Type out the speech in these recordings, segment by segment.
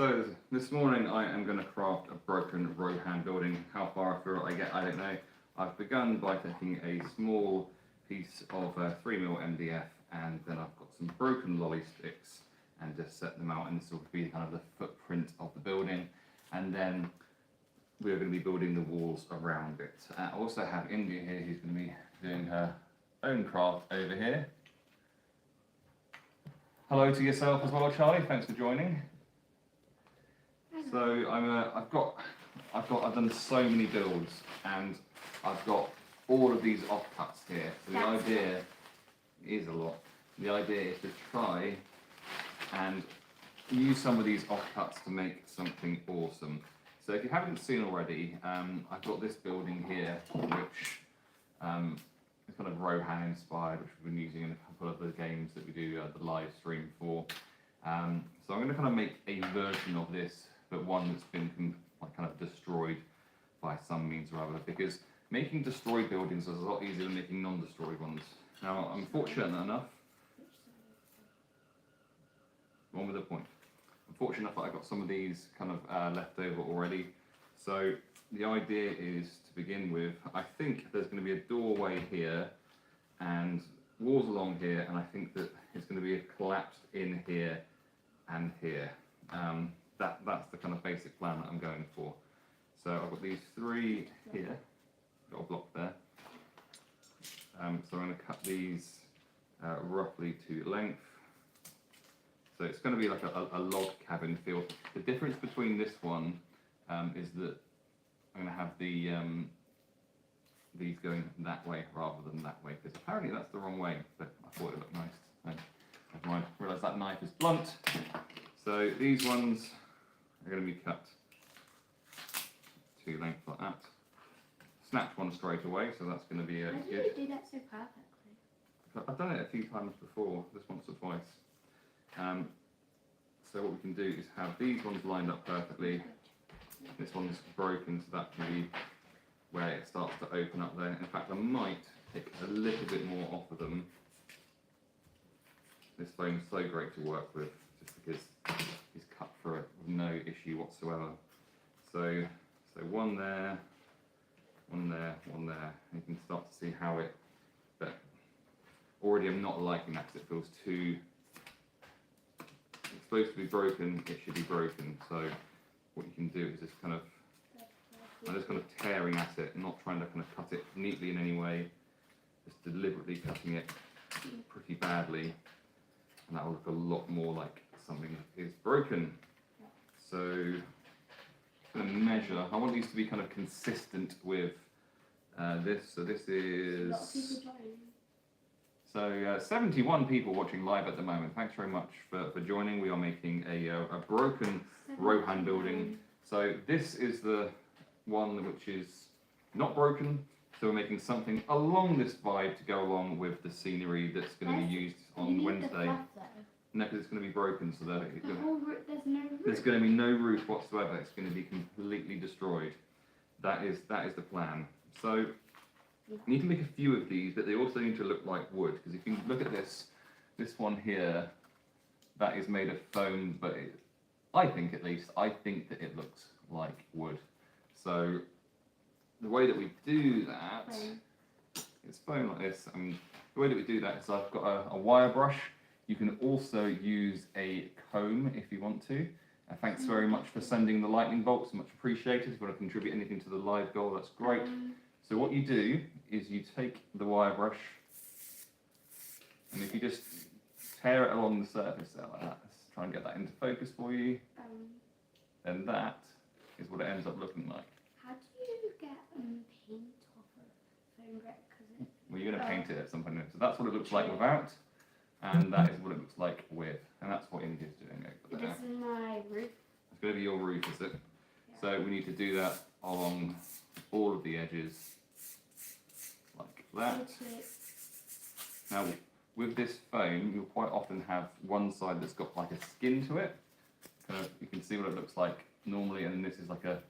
So this morning I am going to craft a broken Rohan building. How far through I get, I don't know. I've begun by taking a small piece of 3mm MDF, and then I've got some broken lolly sticks and just set them out, and this will be kind of the footprint of the building. And then we're going to be building the walls around it. I also have India here who's going to be doing her own craft over here. Hello to yourself as well, Charlie. Thanks for joining. So I've done so many builds, and I've got all of these offcuts here. So the idea is a lot. The idea is to try and use some of these offcuts to make something awesome. So if you haven't seen already, I've got this building here, which is kind of Rohan inspired, which we've been using in a couple of the games that we do the live stream for. So I'm going to kind of make a version of this, but one that's been kind of destroyed by some means or other, because making destroyed buildings is a lot easier than making non-destroyed ones. Now, I'm fortunate enough, one with a point. I'm fortunate enough that I've got some of these kind of left over already. So the idea is to begin with, I think there's going to be a doorway here and walls along here, and I think that it's going to be collapsed in here and here. That's the kind of basic plan that I'm going for. So I've got these three here, got a block there. So I'm going to cut these roughly to length. So it's going to be like a log cabin feel. The difference between this one is that I'm going to have these going that way rather than that way, because apparently that's the wrong way, but I thought it looked nice. So, never mind, I realise that knife is blunt. So these ones are going to be cut to length like that. Snapped one straight away, so that's going to be good. How do you do that so perfectly? I've done it a few times before, just once or twice. So what we can do is have these ones lined up perfectly. This one's broken, so that can be where it starts to open up there. In fact, I might take a little bit more off of them. This foam's so great to work with, just because it's cut through it with no issue whatsoever. So one there, one there, one there. And you can start to see how it, but already I'm not liking that because it feels too, it's supposed to be broken, it should be broken. So what you can do is just kind of, I'm just kind of tearing at it, not trying to kind of cut it neatly in any way, just deliberately cutting it pretty badly, and that will look a lot more like something that is broken. So I'm going to measure, I want these to be kind of consistent with this, so this is, so 71 people watching live at the moment. Thanks very much for joining. We are making a broken Rohan building. So this is the one which is not broken. So we're making something along this vibe to go along with the scenery that's going to be used on Wednesday. No, because it's going to be broken, so there's no roof. There's going to be no roof whatsoever. It's going to be completely destroyed. That is the plan. So you need to make a few of these, but they also need to look like wood. Because if you look at this one here, that is made of foam, but I think at least, I think that it looks like wood. So the way that we do that, it's foam like this. The way that we do that is I've got a wire brush. You can also use a comb if you want to. Thanks very much for sending the lightning bolts, much appreciated. If you want to contribute anything to the live goal, that's great. So what you do is you take the wire brush, and if you just tear it along the surface there like that, let's try and get that into focus for you, and that is what it ends up looking like. How do you get paint off of foam brick? Well, you're going to paint it at some point. So that's what it looks like without, and that is what it looks like with, and that's what India's doing over there. This is my roof. It's going to be your roof, is it? Yeah. So we need to do that along all of the edges, like that. Now, with this foam, you'll quite often have one side that's got like a skin to it. You can see what it looks like normally, and then this is like a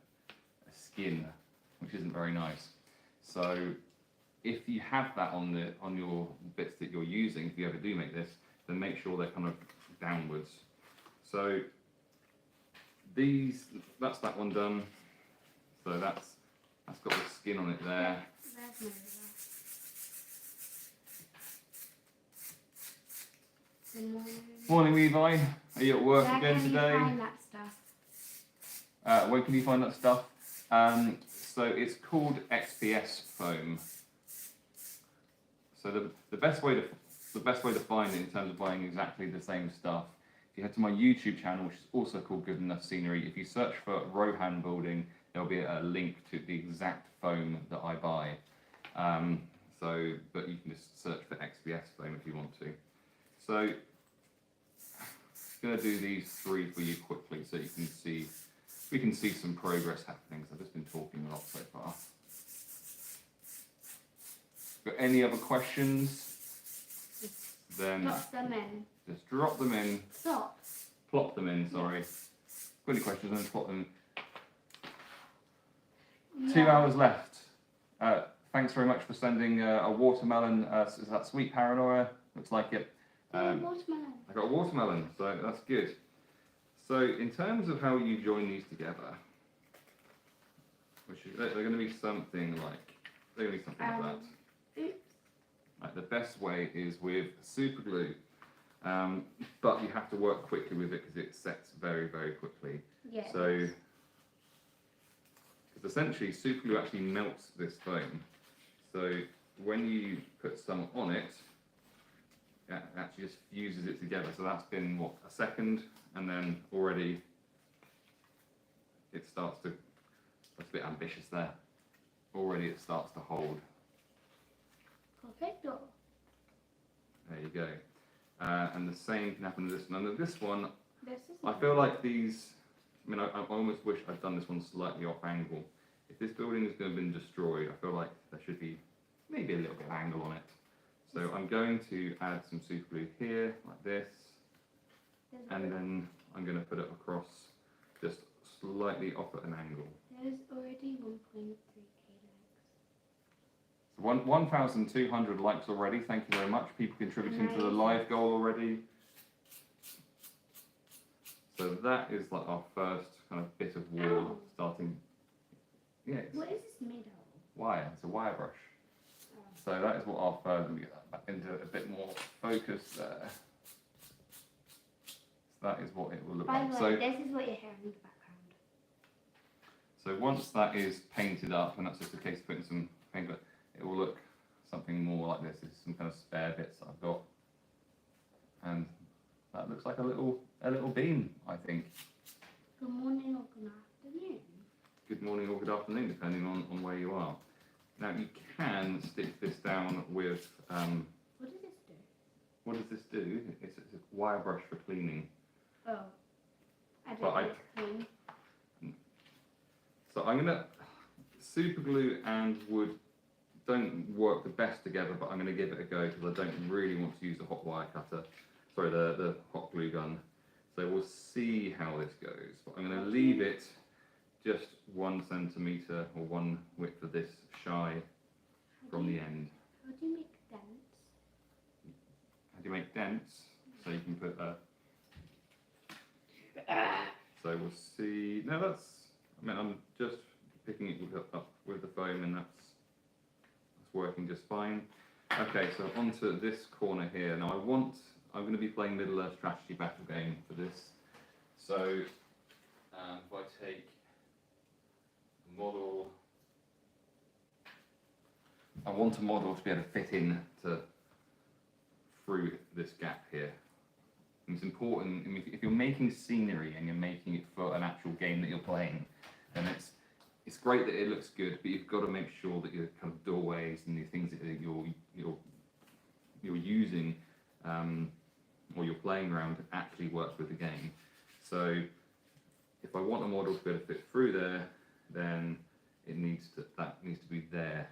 skin, which isn't very nice. So if you have that on your bits that you're using, if you ever do make this, then make sure they're kind of downwards. So that's that one done. So that's got the skin on it there. There's my river. Good morning. Morning, Levi. Are you at work Where again can today? you find that stuff? Where can you find that stuff? So it's called XPS foam. So the best way to find it in terms of buying exactly the same stuff, if you head to my YouTube channel, which is also called Good Enough Scenery, if you search for Rohan building, there'll be a link to the exact foam that I buy. But you can just search for XPS foam if you want to. So I'm going to do these 3 for you quickly so you can see. We can see some progress happening. So I've just been talking a lot so far. Got any other questions? Then Drop them in. just drop them in. Stop. Plop them in, sorry. Got any questions? Then plop them. Yeah. 2 hours left. Thanks very much for sending a watermelon. Is that Sweet Paranoia? Looks like it. Watermelon. I got a watermelon, so that's good. So in terms of how you join these together, they're going to be something like that. Oops. Right, the best way is with super glue, but you have to work quickly with it because it sets very, very quickly. Yeah. So, because essentially super glue actually melts this foam. So when you put some on it, it actually just fuses it together. So that's been what, a second, and then already it starts to. That's a bit ambitious there. Already it starts to hold. Perfecto. There you go. And the same can happen to this one. And this one, This is I feel like these. I mean, I almost wish I'd done this one slightly off angle. If this building is going to have been destroyed, I feel like there should be maybe a little bit of angle on it. So I'm going to add some super glue here, like this, and then I'm going to put it across just slightly off at an angle. There's already 1.3k So likes. 1,200 likes already. Thank you very much. People contributing to the live goal already. So that is like our first kind of bit of wall starting. Yeah. What is this made of? Wire. It's a wire brush. Oh. So that is what our first. Let me get that back into a bit more focus there. So that is what it will look By like. the way, this is what you're hearing in the background. So once that is painted up, and that's just a case of putting some paint, but it will look something more like this. It's some kind of spare bits that I've got, and that looks like a little beam, I think. Good morning or good afternoon. Good morning or good afternoon, depending on where you are. Now you can stick this down with. What does this do? What does this do? It's a wire brush for cleaning. Oh. I But don't like to clean. So I'm gonna super glue and wood don't work the best together, but I'm gonna give it a go because I don't really want to use the hot wire cutter. Sorry, the hot glue gun. So we'll see how this goes. But I'm gonna leave it just 1 centimetre or 1 width of this shy from the end. How do you make dents? How do you make dents? So you can put a. So we'll see. No, that's. I mean, I'm just picking it up with the foam, and that's working just fine. Okay, so onto this corner here. Now I'm going to be playing Middle Earth strategy battle game for this. So if I take a model, I want a model to be able to fit in through this gap here. And it's important. I mean, if you're making scenery and you're making it for an actual game that you're playing, then it's great that it looks good, but you've got to make sure that your kind of doorways and the things that you're using or you're playing around actually work with the game. So if I want a model to be able to fit through there, then that needs to be there.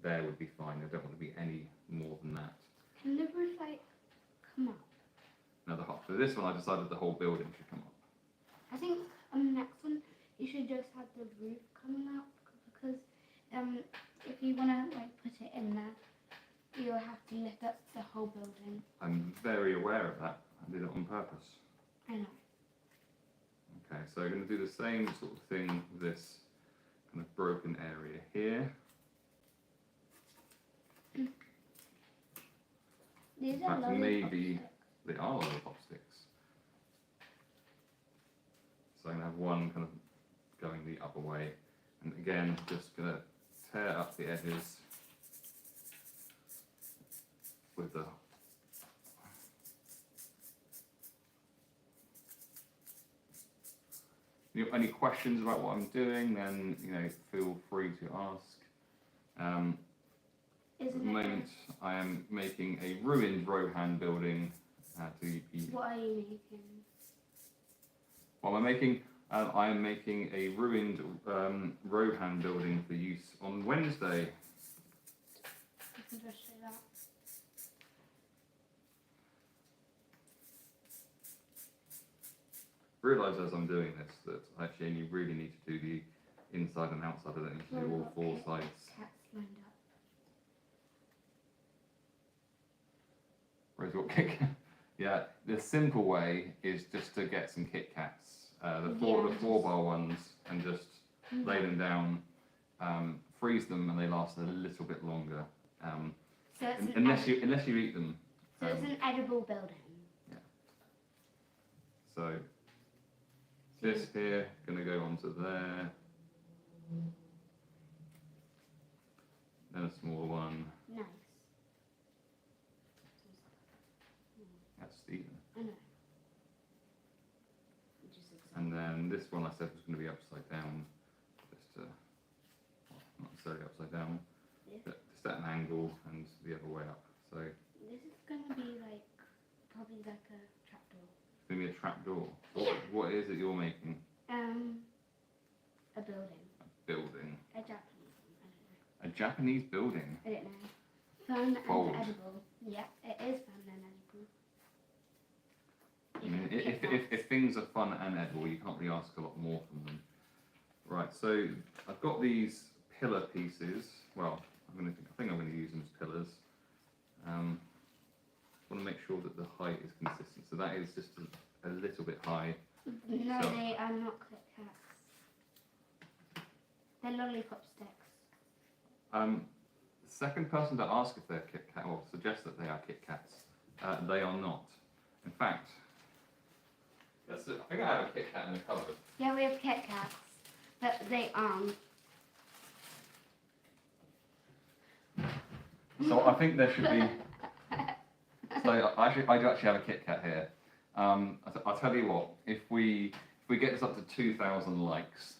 There would be fine. I don't want to be any more than that. Can the roof come up? Now for this one, I decided the whole building should come up. I think on the next one you should just have the roof coming out because if you want to put it in there, you'll have to lift up the whole building. I'm very aware of that. I did it on purpose. I know. Okay, so we're going to do the same sort of thing with this kind of broken area here. These In are fact, lollipop maybe sticks. they are lollipop sticks. So I'm going to have one kind of going the other way. And again, just going to tear up the edges with the If you have any questions about what I'm doing, then feel free to ask. At the moment, I am making a ruined Rohan building to be. What are you making? What am I making? I am making a ruined Rohan building for use on Wednesday. You can just say that. Realise as I'm doing this that I actually only really need to do the inside and outside. I don't need to do all four sides. Cats lined up. Whereas what Kit Kat? Yeah, the simple way is just to get some Kit Kats, the 4-bar ones, and just lay them down, freeze them, and they last a little bit longer. So it's unless you eat them. So it's an edible building. Yeah. So this here gonna go onto there. Then a smaller one. Nice. That's Stephen. I know. And then this one I said was going to be upside down, just well, not necessarily upside down, but just at an angle and the other way up. So this is going to be like probably like a trapdoor. it's going to be a trap door. Yeah. What is it you're making? A building. A building. A Japanese one. I don't know. A Japanese building. I don't know. Fun Bold. and edible. Yeah, it is fun and edible. I mean, if things are fun and edible, you can't really ask a lot more from them. Right, so I've got these pillar pieces. Well, I think I'm going to use them as pillars. I want to make sure that the height is consistent. So that is just a little bit high. No, So- they are not Kit Kats. They're lollipop sticks. The second person to ask if they're Kit Kat, or suggest that they are Kit Kats, they are not. In fact, I think I have a Kit Kat in the cupboard. Yeah, we have Kit Kats, but they aren't. So I think there should be. So I do actually have a Kit Kat here. I'll tell you what. If we get this up to 2,000 likes,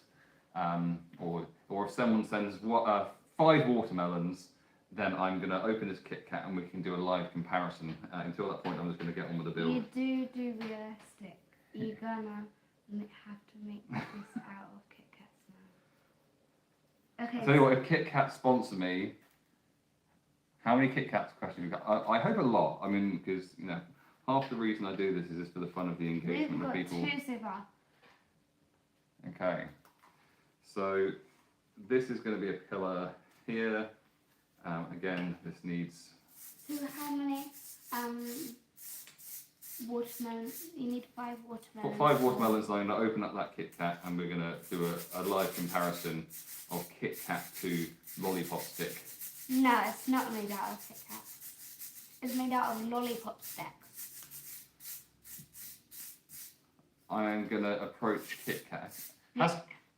or if someone sends 5 watermelons, then I'm going to open this Kit Kat and we can do a live comparison. Until that point, I'm just going to get on with the build. You do realistic. You're gonna have to make this out of Kit Kats now. Okay. I'll tell you what, if Kit Kat sponsor me, how many Kit Kats questions you got? I hope a lot. I mean, because half the reason I do this is just for the fun of the engagement We've of got people. 2 so far. Okay, so this is going to be a pillar here. Again, this needs. So how many watermelons? You need 5 watermelons. For 5 watermelons, I'm going to open up that Kit Kat and we're going to do a live comparison of Kit Kat to lollipop stick. No, it's not made out of Kit Kat. It's made out of lollipop sticks. I am going to approach Kit Kat.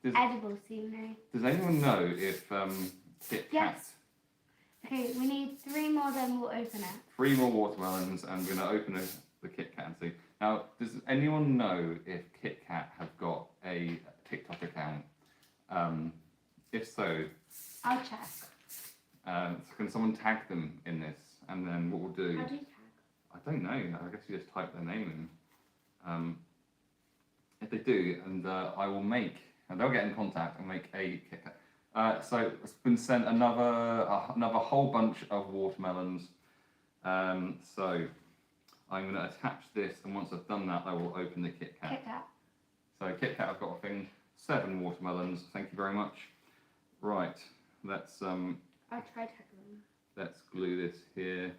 Edible, so you know. Does anyone know if Kit Kat? Yes. Okay, we need 3 more, then we'll open it. 3 more watermelons, and we're going to open the Kit Kat and see. Now, does anyone know if Kit Kat have got a TikTok account? If so, I'll check. can someone tag them in this? And then what we'll do? How do you tag? I don't know. I guess you just type their name in. If they do, and I will make, and they'll get in contact and make a Kit Kat. So it's been sent another whole bunch of watermelons. So I'm going to attach this, and once I've done that, I will open the Kit Kat. Kit Kat. So Kit Kat, I've got a thing. 7 watermelons. Thank you very much. Right, let's I'll try tackling them. let's glue this here.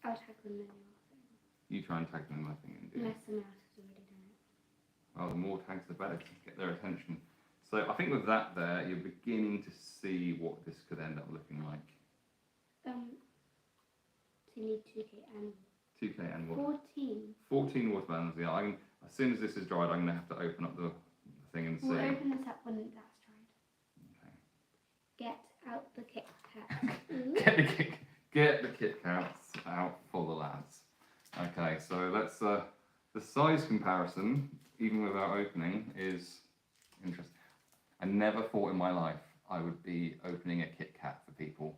I'll tackle them in your thing. You try and tag them, I think, India. Unless someone else has already done it. Well, the more tags, the better to get their attention. So I think with that there, you're beginning to see what this could end up looking like. So you need 2K and 2K and what? 14. 14 watermelons, yeah. As soon as this is dried, I'm going to have to open up the thing and see. We'll open this up when that's dried. Okay. Get out the Kit Kat. Get the Kit Kats out for the lads. Okay, so let's, the size comparison, even without opening, is interesting. I never thought in my life I would be opening a Kit Kat for people,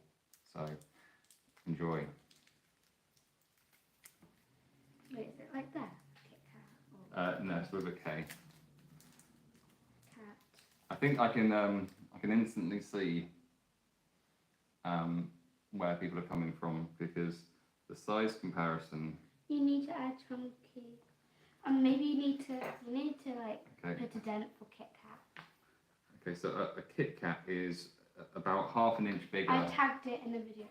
so enjoy. Wait, is it like that? Kit Kat? Or No, it's with a K. cat? I think I can instantly see where people are coming from, because the size comparison. You need to add chunky. Maybe you need to like Okay. put a dent for Kit Kat. Okay, so a Kit Kat is about half an inch bigger. I tagged it in the video.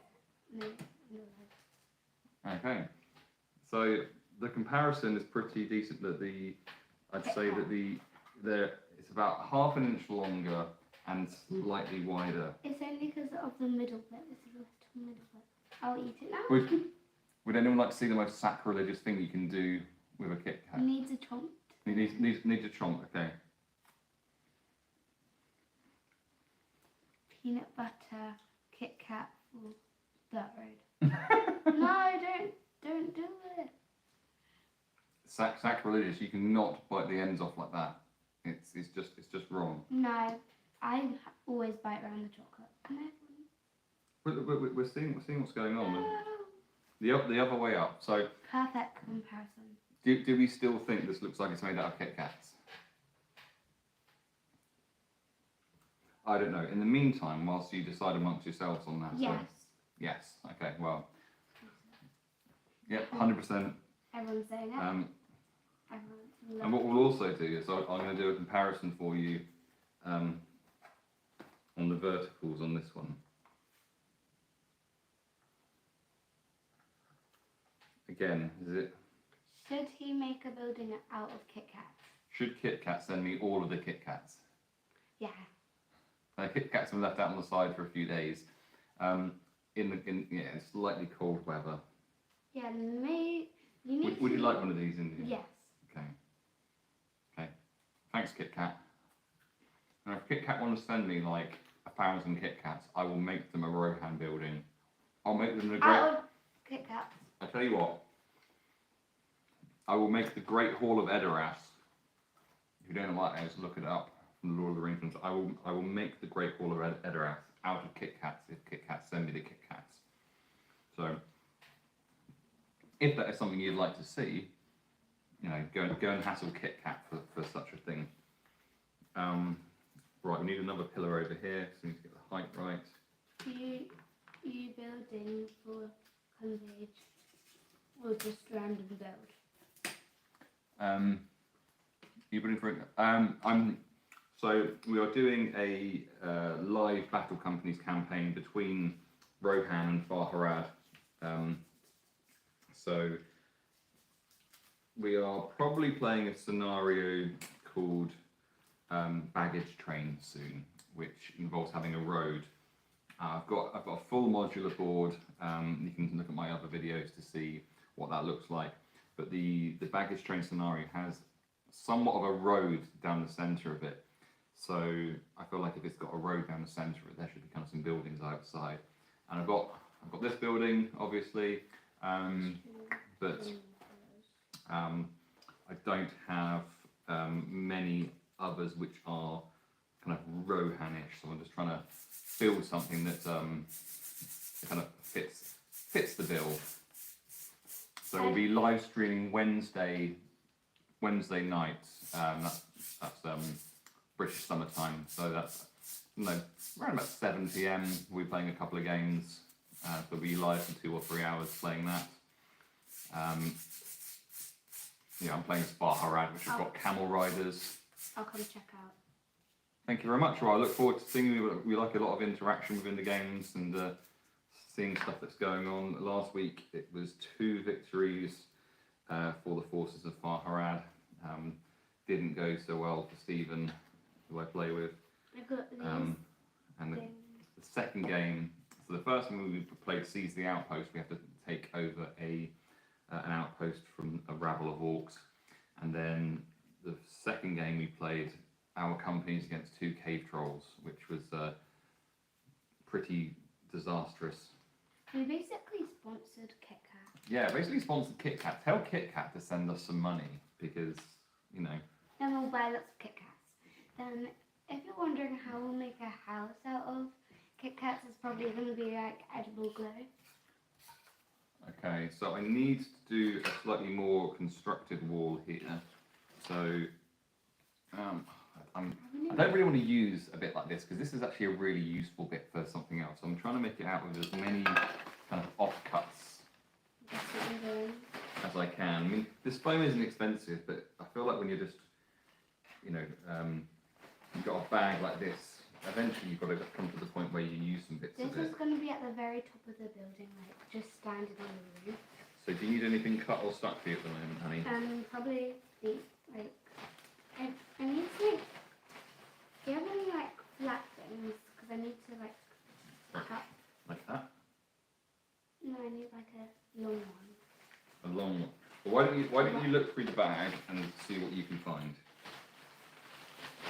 No. Okay, so the comparison is pretty decent. That I'd say that it's about half an inch longer and slightly wider. It's only because of the middle bit. This is a little middle bit. I'll eat it now. Would anyone like to see the most sacrilegious thing you can do with a Kit Kat? Needs a chomp. Needs a chomp. Okay. Peanut butter Kit Kat for dirt road. No, don't do it. Sacrilegious. You cannot bite the ends off like that. It's just wrong. No, I always bite around the chocolate. We're seeing what's going on. No. The other way up. So Perfect comparison. do we still think this looks like it's made out of Kit Kats? I don't know. In the meantime, whilst you decide amongst yourselves on that. Yes. So, yes. Okay. Well. Yep. 100%. Everyone's saying it. And what we'll also do is I'm going to do a comparison for you on the verticals on this one. Again, Should he make a building out of Kit Kats? should Kit Kat send me all of the Kit Kats? Yeah. Kit Kats have been left out on the side for a few days, in slightly cold weather. Yeah, maybe you need Would you like one of these, India? Yes. Okay. Thanks, Kit Kat. Now, if Kit Kat want to send me like 1,000 Kit Kats, I will make them a Rohan building. I'll make them a great. Out of Kit Kats. I tell you what. I will make the Great Hall of Edoras. If you don't know what that is, look it up from the Lord of the Rings films. I will make the Great Hall of Edoras out of Kit Kats if Kit Kats send me the Kit Kats. So, if that is something you'd like to see, go and hassle Kit Kat for such a thing. Right, we need another pillar over here, so we need to get the height right. You building for conveyed or just random build? You putting for so we are doing a live Battle Companies campaign between Rohan and Farharad. So we are probably playing a scenario called Baggage Train soon, which involves having a road. I've got a full modular board. You can look at my other videos to see what that looks like. But the baggage train scenario has somewhat of a road down the centre of it. So I feel like if it's got a road down the centre of it, there should be kind of some buildings outside. And I've got this building, obviously, but I don't have many others which are kind of Rohanish. So I'm just trying to build something that kind of fits the bill. So we'll be live streaming Wednesday night. That's British summertime. So that's around about 7 PM. We'll be playing a couple of games. So we'll be live for 2 or 3 hours playing that. I'm playing Farharad, which has got camel riders. I'll come check out. Thank you very much. Well, I look forward to seeing you. We like a lot of interaction within the games and seeing stuff that's going on. Last week it was 2 victories for the forces of Farharad. Didn't go so well for Stephen, who I play with. I got these And the things. second game, so the first one we played Seize the Outpost. We have to take over an outpost from a rabble of orcs. And then the second game we played our companies against 2 cave trolls, which was pretty disastrous. We basically sponsored Kit Kat. Yeah, basically sponsored Kit Kat. Tell Kit Kat to send us some money because, you know. Then we'll buy lots of Kit Kats. Then, if you're wondering how we'll make a house out of Kit Kats, it's probably going to be like edible glue. Okay, so I need to do a slightly more constructed wall here. So, I don't really want to use a bit like this because this is actually a really useful bit for something else. So I'm trying to make it out with as many kind of offcuts That's what I'm doing. as I can. I mean, this foam isn't expensive, but I feel like when you're just, you know, you've got a bag like this, eventually you've got to come to the point where you use some bits This of it. is going to be at the very top of the building, like just standing on the roof. So do you need anything cut or stuck for you at the moment, honey? Probably the, like, I need to, like, do you have any, like, flat things? Because I need to, like, cut. Like that? No, I need, like, a long one. A long one. Well, why don't you look through the bag and see what you can find?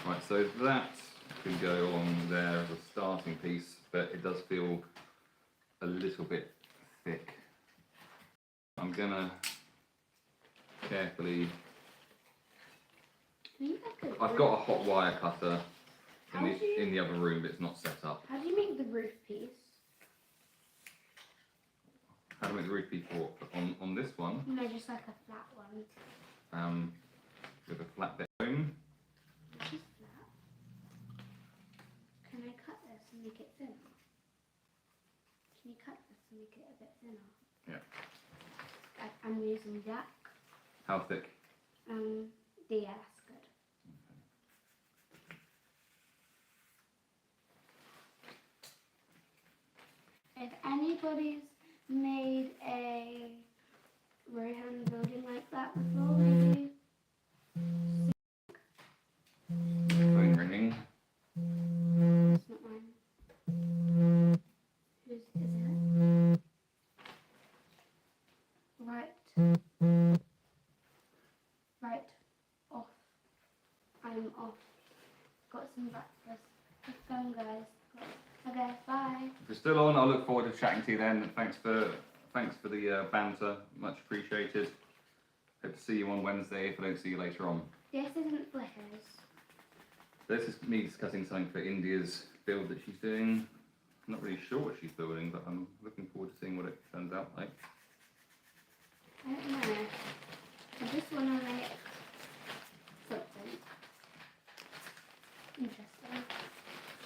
Right, so that can go on there as a starting piece, but it does feel a little bit thick. I'm gonna carefully. I've got a hot wire cutter in the other room, but it's not set up. How do you make the roof piece? How do I make the roof piece for? On this one? No, just like a flat one. With a flat bit foam. This is flat. Can I cut this and make it thinner? Can you cut this and make it a bit thinner? Yeah. I'm using black. How thick? Yeah, that's good. If anybody's made a Rohan building like that before, maybe. Phone ringing. It's not mine. Whose is it? Right. Right. Off. I'm off. Got some breakfast. Let's go, guys. Okay, bye. If you're still on, I look forward to chatting to you then. Thanks for the banter, much appreciated. Hope to see you on Wednesday if I don't see you later on. This isn't for his. This is me discussing something for India's build that she's doing. I'm not really sure what she's building, but I'm looking forward to seeing what it turns out like. I don't know. I just want to make something interesting.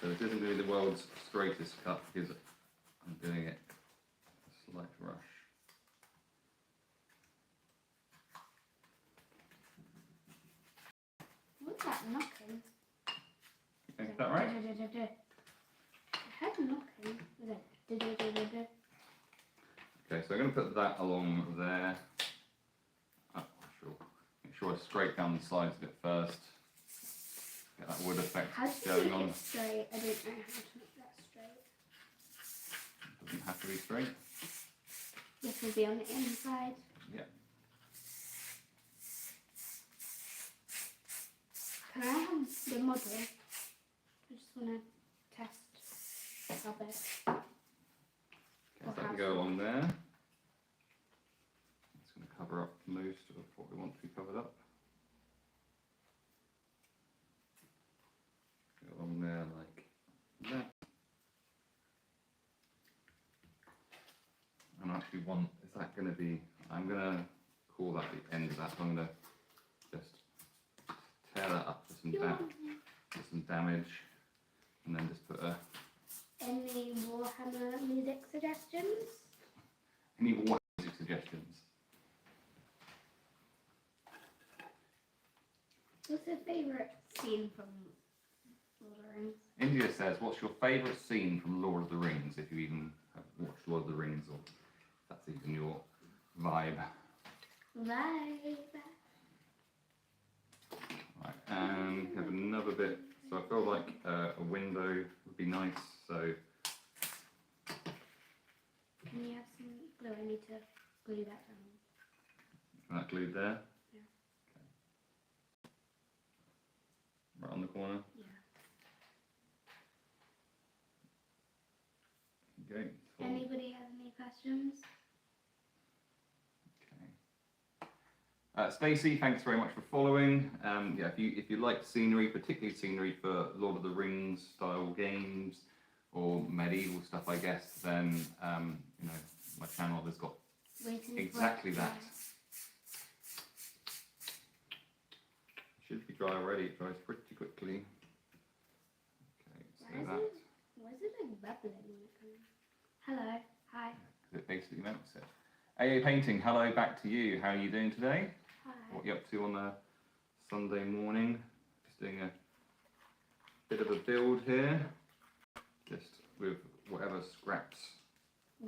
So this isn't going to be the world's straightest cut because I'm doing it a slight rush. What's that knocking? You think that right? I heard knocking. Was it? Okay, so I'm going to put that along there. Oh, sure. Make sure I straight down the sides of it first. Get that wood effect How do you going make on. it straight? I don't know how to make that straight. Doesn't have to be straight. This will be on the inside. Yeah. Can I have the model? I just want to test how big. Okay, so that can go along there. It's going to cover up most of what we want to be covered up. Go along there like that. And I actually want, is that going to be, I'm going to call that the end of that. So I'm going to just tear that up for some damage, and then just put a. Any Warhammer music suggestions? Any more music suggestions? What's your favourite scene from Lord of the Rings? India says, what's your favourite scene from Lord of the Rings, if you even have watched Lord of the Rings, or if that's even your vibe? Bye. Right, and we have another bit. So I feel like a window would be nice. So Can you have some glue? I need to glue that down. that glued there. Yeah. Okay. Right on the corner. Yeah. Okay. Anybody have any questions? Stacey, thanks very much for following. Yeah, if you like scenery, particularly scenery for Lord of the Rings style games or medieval stuff, I guess, then you know, my channel has got exactly that. Should be dry already. It dries pretty quickly. Okay, so that. Why is it like bubbling when it comes? Hello. Hi. It basically melts it. AA Painting, hello, back to you. How are you doing today? Hi. What are you up to on a Sunday morning? Just doing a bit of a build here, just with whatever scraps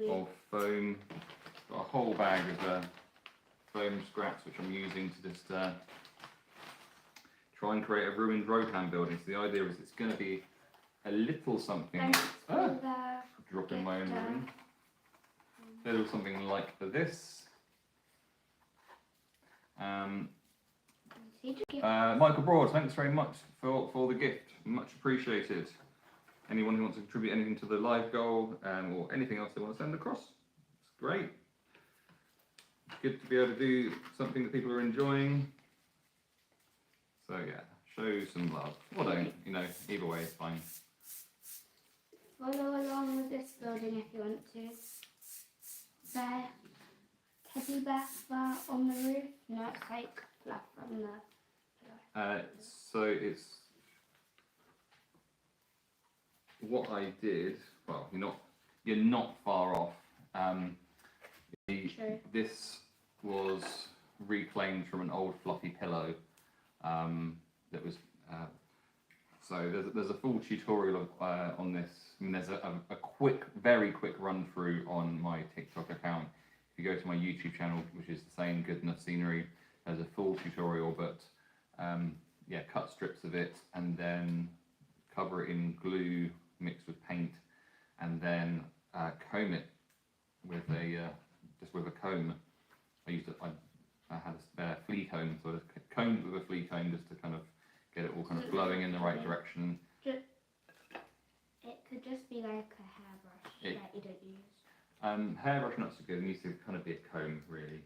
of foam. Got a whole bag of foam scraps which I'm using to just try and create a ruined Rohan building. So the idea is it's going to be a little something. Dropping my own room. A little something like this. Michael Broad, thanks very much for the gift. Much appreciated. Anyone who wants to contribute anything to the live goal or anything else they want to send across, it's great. Good to be able to do something that people are enjoying. So yeah, show some love. Or don't, you know, either way is fine. Follow along with this building if you want to. There, teddy bear fur on the roof. No, it's like fluff from the pillow. So it's what I did. Well, you're not far off. This was reclaimed from an old fluffy pillow that was. So there's a full tutorial on this. I mean, there's a quick, very quick run through on my TikTok account. If you go to my YouTube channel, which is the same, Good Enough Scenery, there's a full tutorial. But yeah, cut strips of it and then cover it in glue mixed with paint, and then comb it with a comb. I had a spare flea comb, so I just combed it with a flea comb just to kind of get it all kind of flowing in the right direction. It could just be like a hairbrush that you don't use. Hairbrush not so good. It needs to kind of be a comb, really.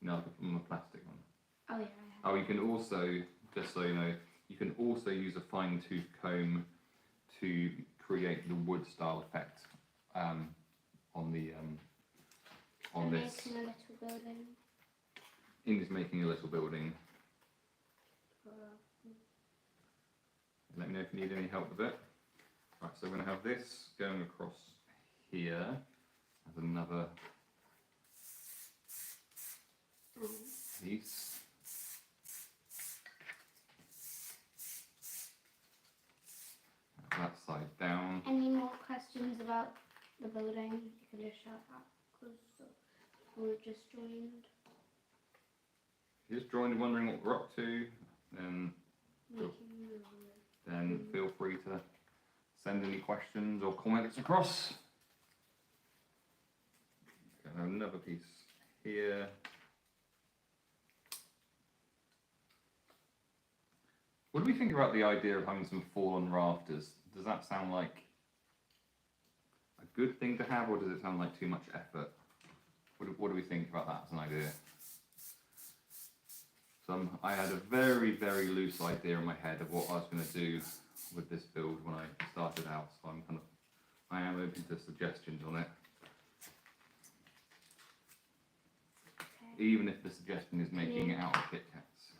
No, like a plastic one. Oh yeah. Oh, you can also, just so you know, you can also use a fine tooth comb to create the wood style effect on this. Making a little building. Indy's making a little building. Let me know if you need any help with it. Right, so we're going to have this going across here as another piece. That side down. Any more questions about the building? You can just shout out because we're just joined. If you just joined wondering what we're up to, then feel free to send any questions or comments across. Got another piece here. What do we think about the idea of having some fallen rafters? Does that sound like a good thing to have, or does it sound like too much effort? What do we think about that as an idea? So I had a very, very loose idea in my head of what I was going to do with this build when I started out, so I am open to suggestions on it. Okay. Even if the suggestion is making it out of Kit Kats.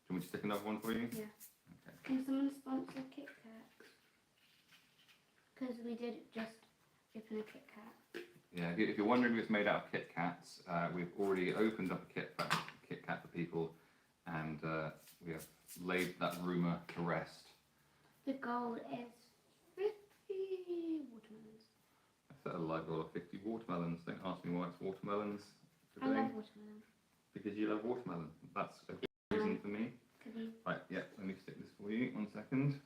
Do you want me to stick another one for you? Yeah. Okay. Can someone sponsor Kit Kat? Because we did just open a Kit Kat. Yeah, if you're wondering if it's made out of Kit Kats, we've already opened up a Kit Kat for people, and we have laid that rumour to rest. The goal is 50 watermelons. I set a live goal of 50 watermelons. Don't ask me why it's watermelons. I love watermelon. Because you love watermelon. That's a good reason for me. Right, yeah, let me stick this for you. 1 second.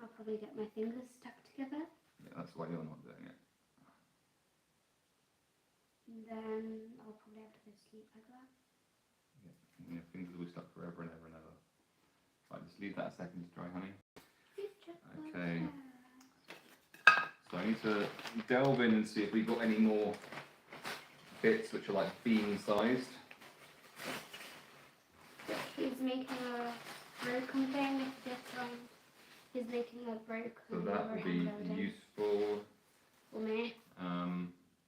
I'll probably get my fingers stuck together. Yeah, that's why you're not doing it. And then I'll probably have to go to sleep like that. Yeah, and your fingers will be stuck forever and ever and ever. Right, just leave that a second to dry, honey. Okay. So I need to delve in and see if we've got any more bits which are like bean sized. He's making a broken thing with this one. He's making a broken So that will be building useful. for me.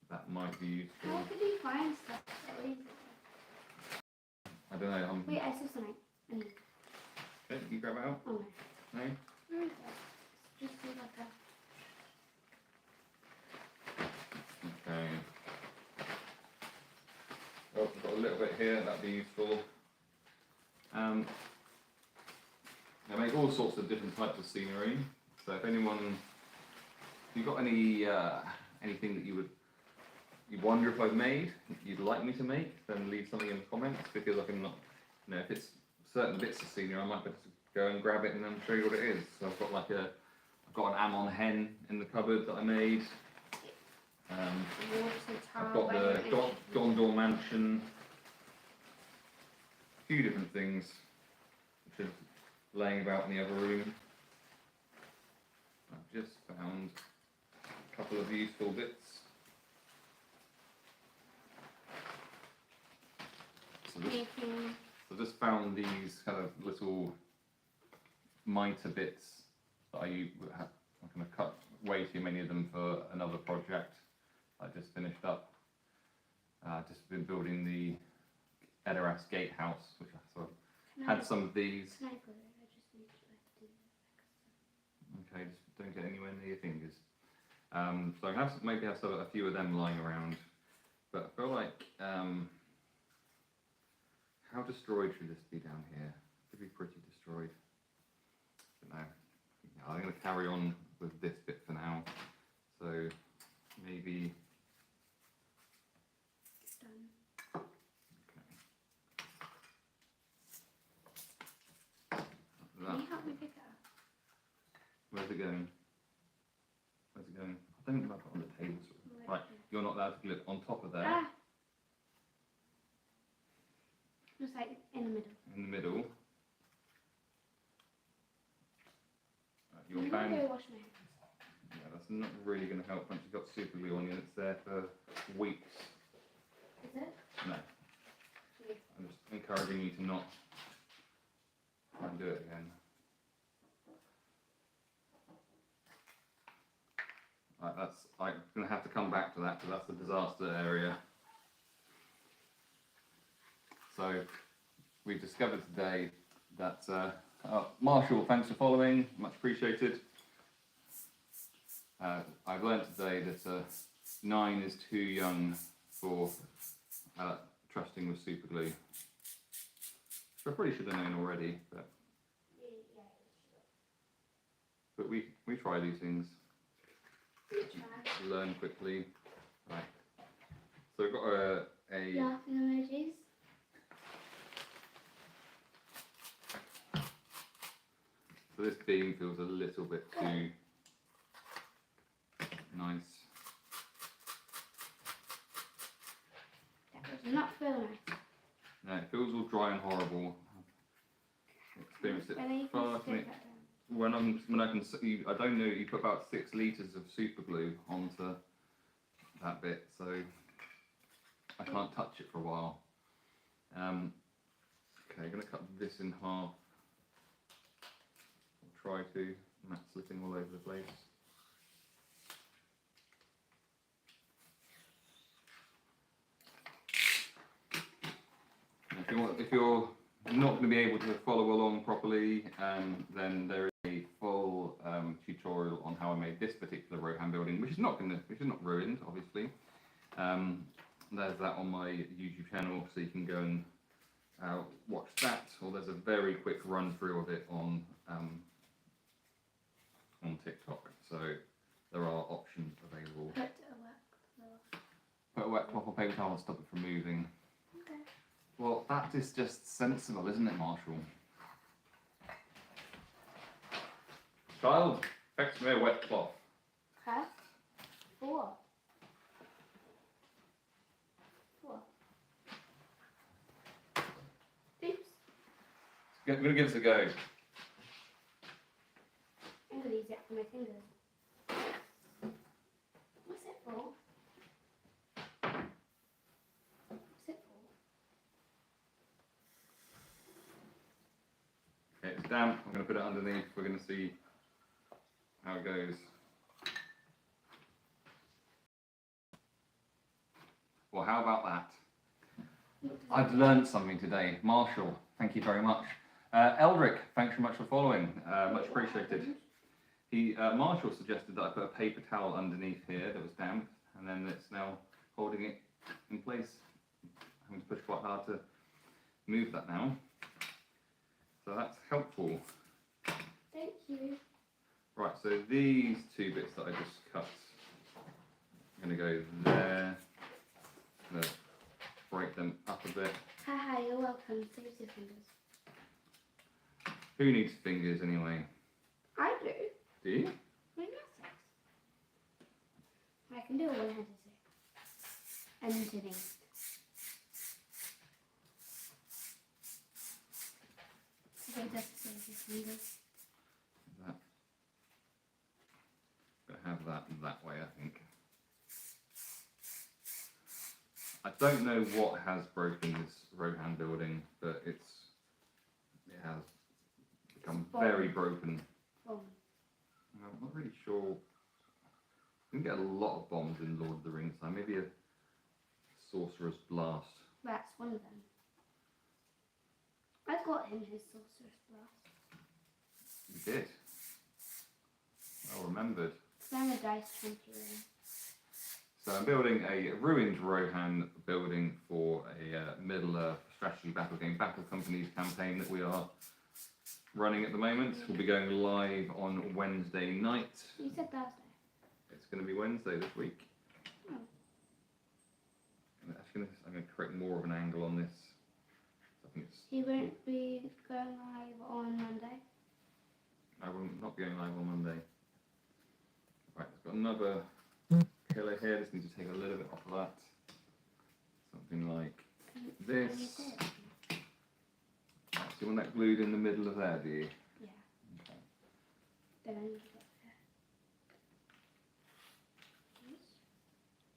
That might be useful. How could he find stuff so easily? I don't know. Wait, I saw something. Okay, you grab it out? Oh no. No? Where is it? It's just like a... Okay. Oh, we've got a little bit here, that'd be useful. I make all sorts of different types of scenery. So if you've got any anything that you wonder if I've made, you'd like me to make, then leave something in the comments, because I can not, if it's certain bits of scenery, I might be able to go and grab it and then show you what it is. So I've got I've got an Ammon hen in the cupboard that I made. I've got the Gondor mansion. A few different things which are laying about in the other room. I've just found a couple of useful bits. So I just found these kind of little mitre bits that I'm going to cut way too many of them for another project I just finished up. Just been building the Edoras gatehouse, which I sort of had some of these. Can I put it? I just need to do that. Okay, just don't get anywhere near your fingers. So I maybe have a few of them lying around, but I feel like how destroyed should this be down here? It could be pretty destroyed. But no, I'm going to carry on with this bit for now. So maybe. It's done. Okay. Can you help me pick it up? Where's it going? Where's it going? I don't know if I put it on the table. Right, you're not allowed to glip on top of there. Ah! Just like in the middle. In the middle. Your I'm band. gonna go wash my hands. Yeah, that's not really going to help once you've got super glue on you. It's there for weeks. Is it? No. I'm just encouraging you to not try and do it again. Right, I'm going to have to come back to that because that's the disaster area. So we've discovered today that Marshall, thanks for following, much appreciated. I've learned today that 9 is too young for trusting with super glue. I probably should have known already, but we try these things. Learn quickly. Right. So I've got a laughing emojis. So this beam feels a little bit too nice. That does not feel nice. No, it feels all dry and horrible. I've experienced it far too many. When I can see, I don't know. You put about 6 litres of super glue onto that bit, so I can't touch it for a while. Okay, I'm going to cut this in half. I'll try to. That's slipping all over the place. If you're not going to be able to follow along properly, then there is a full tutorial on how I made this particular Rohan building, which is not ruined, obviously. There's that on my YouTube channel, so you can go and watch that. Or there's a very quick run through of it on TikTok. So there are options available. Put put a wet cloth or paper towel and stop it from moving. Okay. Well, that is just sensible, isn't it, Marshall? Child, fetch me a wet cloth. Okay. Four. Oops. I'm going to give this a go. I'm going to use it for my fingers. What's it for? What's it for? Okay, it's damp. I'm going to put it underneath. We're going to see how it goes. Well, how about that? I've learned something today. Marshall, thank you very much. Eldrick, thanks very much for following. Much appreciated. Marshall suggested that I put a paper towel underneath here that was damp, and then it's now holding it in place. I'm having to push quite hard to move that now. So that's helpful. Thank you. Right, so these two bits that I just cut, I'm going to go there. I'm going to break them up a bit. Haha, you're welcome. Save your fingers. Who needs fingers anyway? I do. Do you? Gymnastics. I can do a one-handed six. Underneath. Okay, just save your fingers. That. I'm going to have that that way, I think. I don't know what has broken this Rohan building, but it has become very broken. Bomb. I'm not really sure. You can get a lot of bombs in Lord of the Rings, so maybe a sorcerer's blast. That's one of them. I got him his sorcerer's blast. You did. Well remembered. Because I'm a dice champion. So I'm building a ruined Rohan building for a Middle-earth strategy battle game, Battle Companies campaign that we are running at the moment. We'll be going live on Wednesday night. You said Thursday. It's going to be Wednesday this week. Oh. I'm going to create more of an angle on this. I think it's. He won't be going live on Monday. I will not be going live on Monday. Right, it's got another pillar here. Just need to take a little bit off of that. Something like this. Right, so you want that glued in the middle of there, do you? Yeah. Okay. Then I need to get there.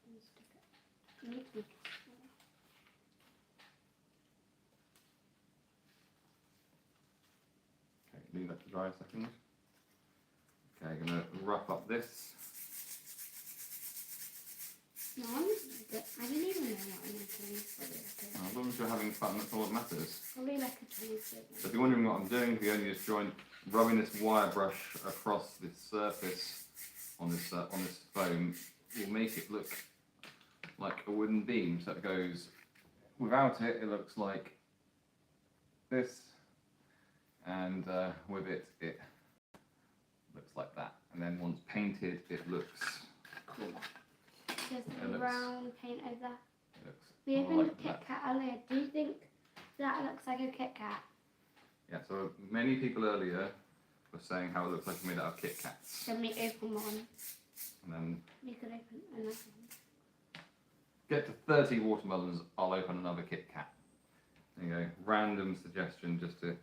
And stick it. You need to make it smaller. Okay, leave that to dry a second. Okay, I'm going to rough up this. No, I didn't even know what I'm making for this. As long as you're having fun, that's all that matters. Probably like a 20 So if you're wondering what I'm doing, if you only just joined, rubbing this wire brush across this surface on this foam will make it look like a wooden beam. So it goes, without it, it looks like this, and with it, it looks like that. And then once painted, it looks cool. There's It the looks- brown paint over there. it looks We more opened like the Kit that. Kat earlier. Do you think that looks like a Kit Kat? Yeah. So many people earlier were saying how it looks like it's made out of Kit Kats, Then we open one. and then We could open another one. get to 30 watermelons, I'll open another Kit Kat. There you go. Random suggestion just to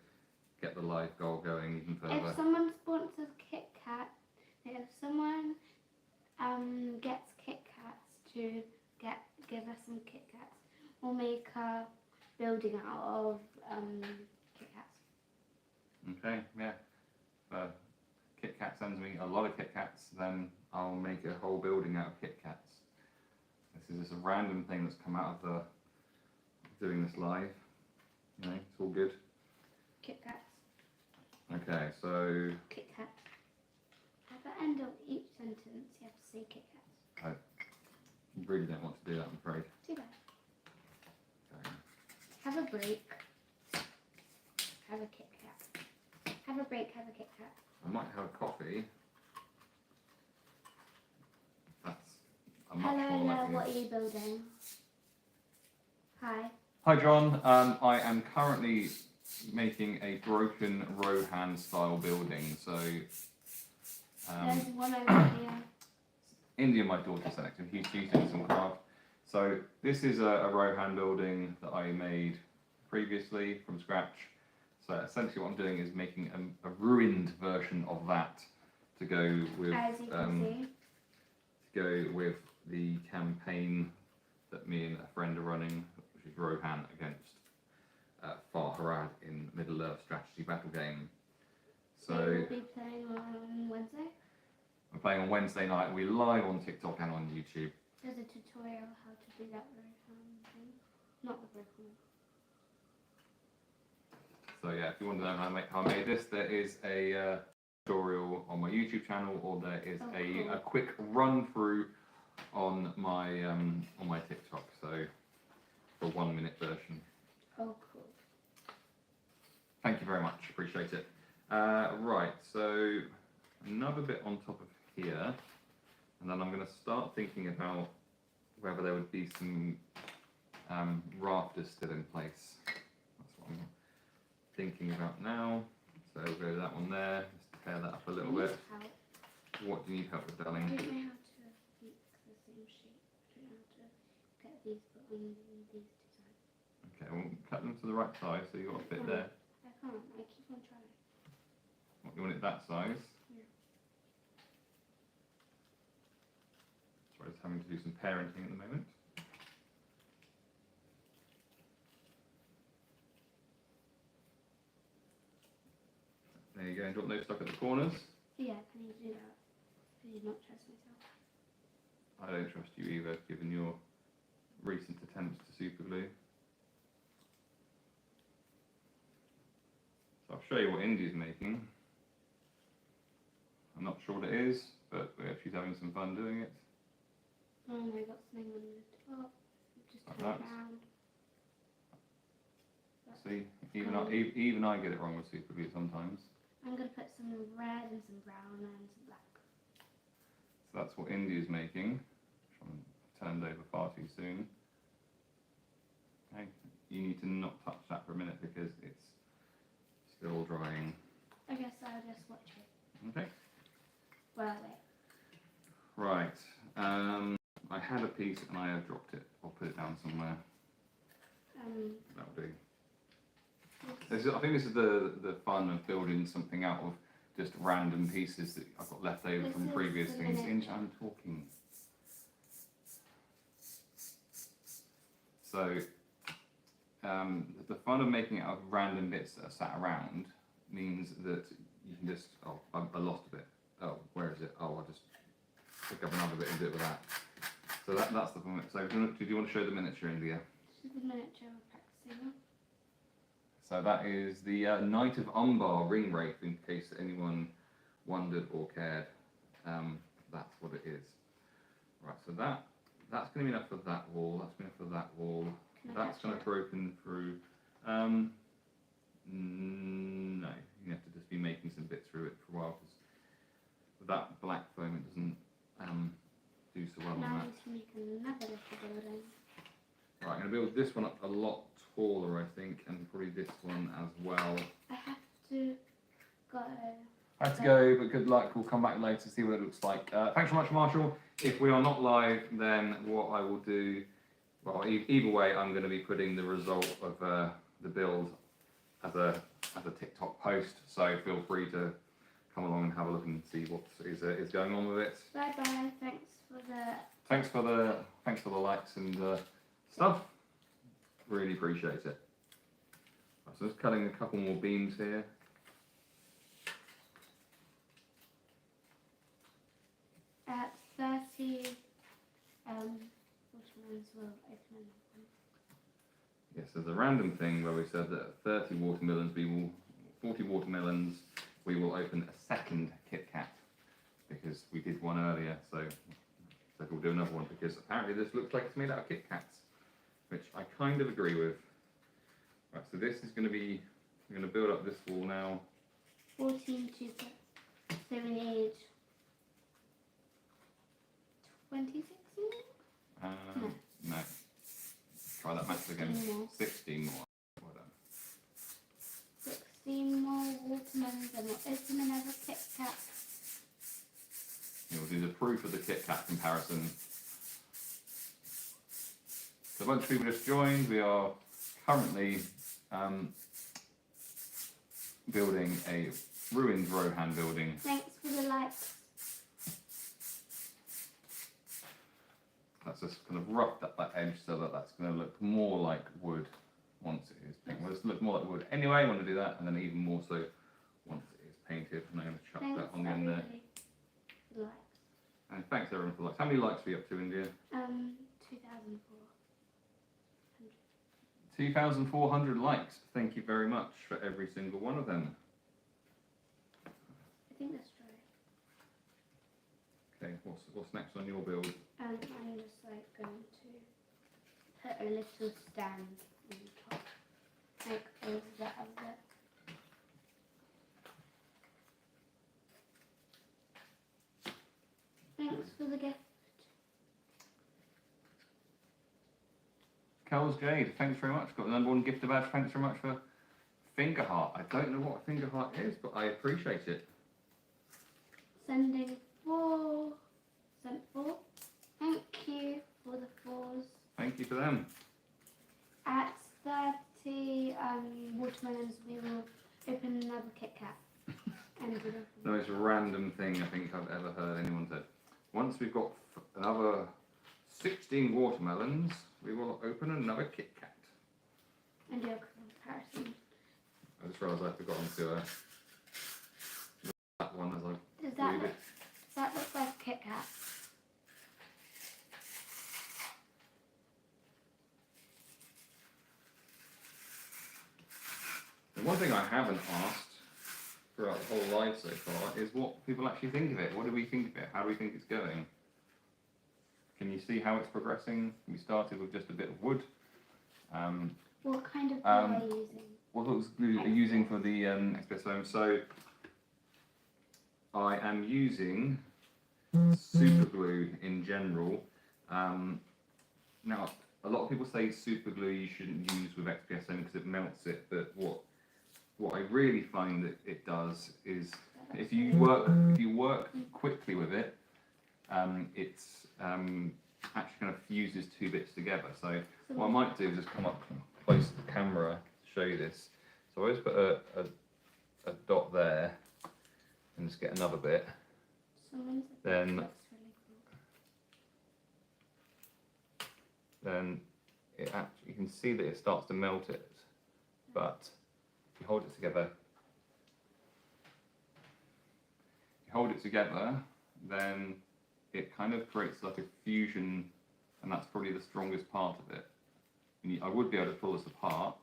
get the live goal going even further. If someone sponsors Kit Kat, if someone gets Kit Kats to give us some Kit Kats, we'll make a building out of Kit Kats. Okay, yeah. If Kit Kat sends me a lot of Kit Kats, then I'll make a whole building out of Kit Kats. This is just a random thing that's come out of doing this live. You know, it's all good. Kit Kats. Okay, so Kit Kats. At the end of each sentence, you have to say Kit Kats. I really don't want to do that, I'm afraid. Too bad. Okay. Have a break. Have a Kit Kat. Have a break. Have a Kit Kat. I might have a coffee. a much Hello, more likely what are yes. you building? Hi. Hi John, I am currently making a broken Rohan style building. So There's one over here. India, my daughter selected, she's doing some craft. So this is a Rohan building that I made previously from scratch. So essentially what I'm doing is making a ruined version of that to go with As you can the campaign that me and a friend are running, which is Rohan against Farharad in Middle Earth strategy battle game. So you'll be playing on Wednesday? I'm playing on Wednesday night. We're live on TikTok and on YouTube. There's a tutorial how to do that thing. Not the brick one. So yeah, if you want to know how I made this, there is a tutorial on my YouTube channel, or there is a quick run through on my TikTok. So the 1 minute version. Oh, cool. Thank you very much. Appreciate it. Right. So another bit on top of here, and then I'm going to start thinking about whether there would be some rafters still in place. That's what I'm thinking about now. So we'll go to that one there. Just tear that up a little bit. Help. What do you need help with, I darling? don't know how to fix the same shape. I don't know how to get these put on these two sides. Okay, we'll cut them to the right size so you've got a fit there. I can't. I keep on trying. What, you want it that size? Yeah. Sorry, just having to do some parenting at the moment. There you go. And do you want those stuck at the corners? Yeah, can you do that? I do not trust myself. I don't trust you either, given your recent attempts to super glue. So I'll show you what Indy's making. I'm not sure what it is, but she's having some fun doing it. Oh, I got something on the top. Just Like turn it that. around. See, even I get it wrong with super glue sometimes. I'm going to put some red and some brown and some black. So that's what Indy's making, which I'm turned over far too soon. Okay, you need to not touch that for a minute because it's still drying. I guess I'll just watch it. Okay. Well, wait. Right. I had a piece and I have dropped it. I'll put it down somewhere. That'll do. I think this is the fun of building something out of just random pieces that I've got left over from previous things. I'm talking. So the fun of making it out of random bits that are sat around means that you can just, oh, I lost a bit. Oh, where is it? Oh, I'll just pick up another bit and do it with that. So that's the fun. So do you want to show the miniature, India? This is the miniature we're practicing. So that is the Knight of Umbar ring wraith, in case anyone wondered or cared. That's what it is. Right, so that's going to be enough for that wall. That's enough for that wall. That's kind of broken through. No, you have to just be making some bits through it for a while because that black foam it doesn't do so well Now on I that. need to make another little building. Right, I'm going to build this one up a lot taller, I think, and probably this one as well. I have to go. I have to go, but good luck. We'll come back later to see what it looks like. Thanks so much, Marshall. If we are not live, then what I will do, well, either way, I'm going to be putting the result of the build as a TikTok post. So feel free to come along and have a look and see what is going on with it. Bye bye. Thanks for the. Thanks for the likes and stuff. Really appreciate it. So just cutting a couple more beams here. At 30 watermelons will open. Yes, there's a random thing where we said that at 40 watermelons we will open a second Kit Kat because we did one earlier, so we'll do another one because apparently this looks like it's made out of Kit Kats, which I kind of agree with. Right, so this is going to be, we're going to build up this wall now. 14 to put. So we need 26 No. Try that math again. 16 more. 16 more. Well done. 16 more watermelons and we'll open another Kit Kat. We'll do the proof of the Kit Kat comparison. So a bunch of people just joined. We are currently building a ruined Rohan building. Thanks for the likes. That's just kind of roughed up that edge so that that's going to look more like wood once it is painted. Well, it's look more like wood anyway. I want to do that, and then even more so once it is painted. And I'm going to chuck Thanks that on the end there. everybody for the likes. And thanks everyone for the likes. How many likes are we up to, India? 2,400. 2,400 likes. Thank you very much for every single one of them. I think that's true. Okay, what's next on your build? I'm just like going to put a little stand on top, like over that of it. Thanks for the gift. Kel's Jade, thanks very much. Got the #1 gifter badge. Thanks very much for finger heart. I don't know what a finger heart is, but I appreciate it. Sending 4. Sent 4. Thank you for the 4s. Thank you for them. At 30 watermelons, we will open another Kit Kat. And The most random thing I think I've ever heard anyone say. Once we've got another 16 watermelons, we will open another Kit Kat. and do a comparison. I just realised I've forgotten to that one as I Does that read look, it. does that look like a Kit Kat? And one thing I haven't asked throughout the whole live so far is what people actually think of it. What do we think of it? How do we think it's going? Can you see how it's progressing? We started with just a bit of wood. What kind of glue are you using? What sort of glue are you using for the express foam? So I am using super glue in general. Now, a lot of people say super glue you shouldn't use with XPSM because it melts it, but what I really find that it does is if you work quickly with it, it's actually kind of fuses two bits together. So what I might do is just come up close to the camera to show you this. So I just put a dot there and just get another bit. Then Looks really cool. then it actually, you can see that it starts to melt it, but if you hold it together, then it kind of creates like a fusion, and that's probably the strongest part of it. And I would be able to pull this apart.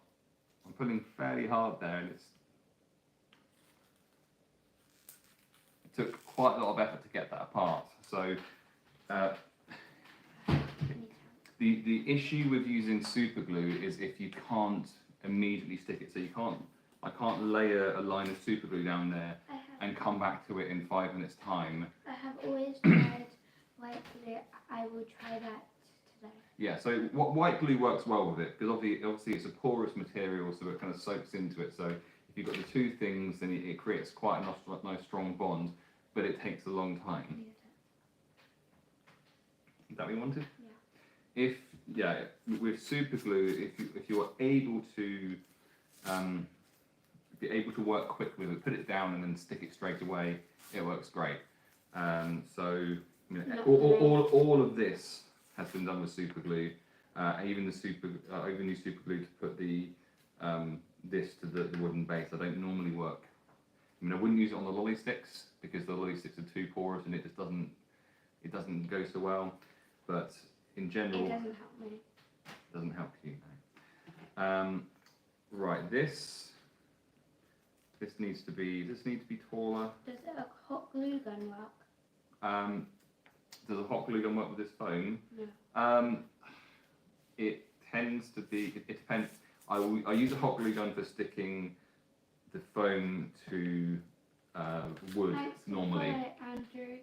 I'm pulling fairly hard there, and it took quite a lot of effort to get that apart. So the issue with using super glue is if you can't immediately stick it. So I can't layer a line of super glue down there and come back to it in 5 minutes time. I have always tried white glue. I will try that today. Yeah, so white glue works well with it because obviously it's a porous material, so it kind of soaks into it. So if you've got the two things, then it creates quite a nice strong bond, but it takes a long time. Is that what you wanted? Yeah. With super glue, if you are able to work quick with it, put it down and then stick it straight away, it works great. So all of this has been done with super glue. I even use super glue to put the this to the wooden base. I don't normally work. I mean, I wouldn't use it on the lolly sticks because the lolly sticks are too porous and it just doesn't go so well. But in general, It doesn't help me. Doesn't help you. No. Right, this needs to be taller. Does a hot glue gun work? Does a hot glue gun work with this foam? No. It tends to be. It depends. I use a hot glue gun for sticking the foam to wood Thanks normally. for it, Andrew.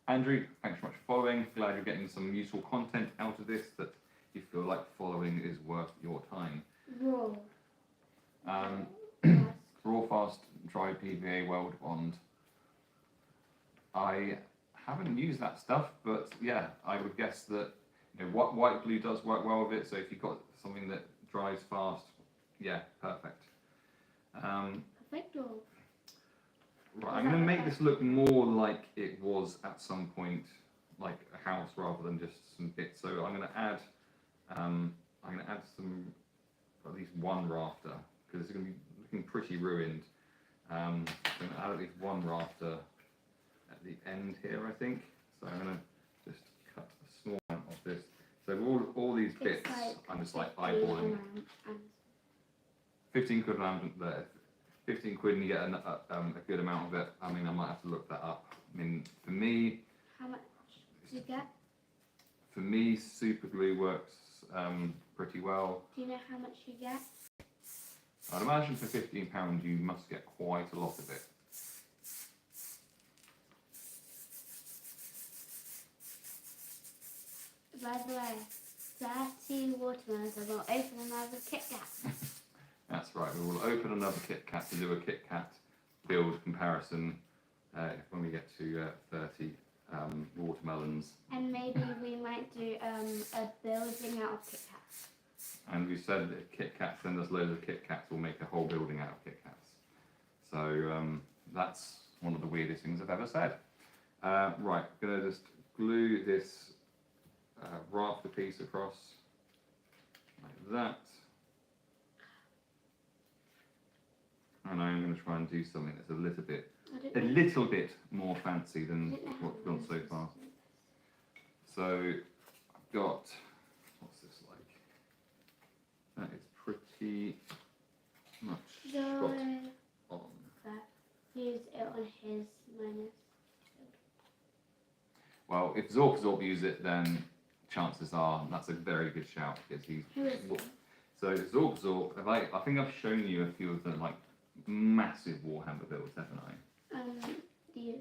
Andrew, thanks so much for following. Glad you're getting some useful content out of this that you feel like following is worth your time. Raw. Raw fast dry PVA weld bond. I haven't used that stuff, but yeah, I would guess that what white glue does work well with it. So if you've got something that dries fast, yeah, perfect. Perfecto. Right, I'm going to make this look more like it was at some point, like a house rather than just some bits. So I'm going to add some, at least one rafter, because it's going to be looking pretty ruined. I'm going to add at least one rafter at the end here, I think. So I'm going to just cut a small amount of this. So all these bits, I'm just like eyeballing. 15 quid there. 15 quid and you get a good amount of it. I mean, I might have to look that up. I mean, for me... How much do you get? For me, super glue works pretty well. Do you know how much you get? I'd imagine for £15 you must get quite a lot of it. By the way, 30 watermelons are going to open another Kit Kat. That's right, we will open another Kit Kat to do a Kit Kat build comparison when we get to 30 watermelons. And maybe we might do a building out of Kit Kats. And we said that Kit Kats, then there's loads of Kit Kats, will make a whole building out of Kit Kats. So that's one of the weirdest things I've ever said. Right, I'm going to just glue this rafter piece across like that. And I'm going to try and do something that's a little bit more fancy than what we've done so far. So I've got, what's this like? That is pretty much spot on. Use it on his minus. Well, if Zork use it, then chances are that's a very good shout because he's. Who is he? So Zork, I think I've shown you a few of the like massive Warhammer builds, haven't I? Do you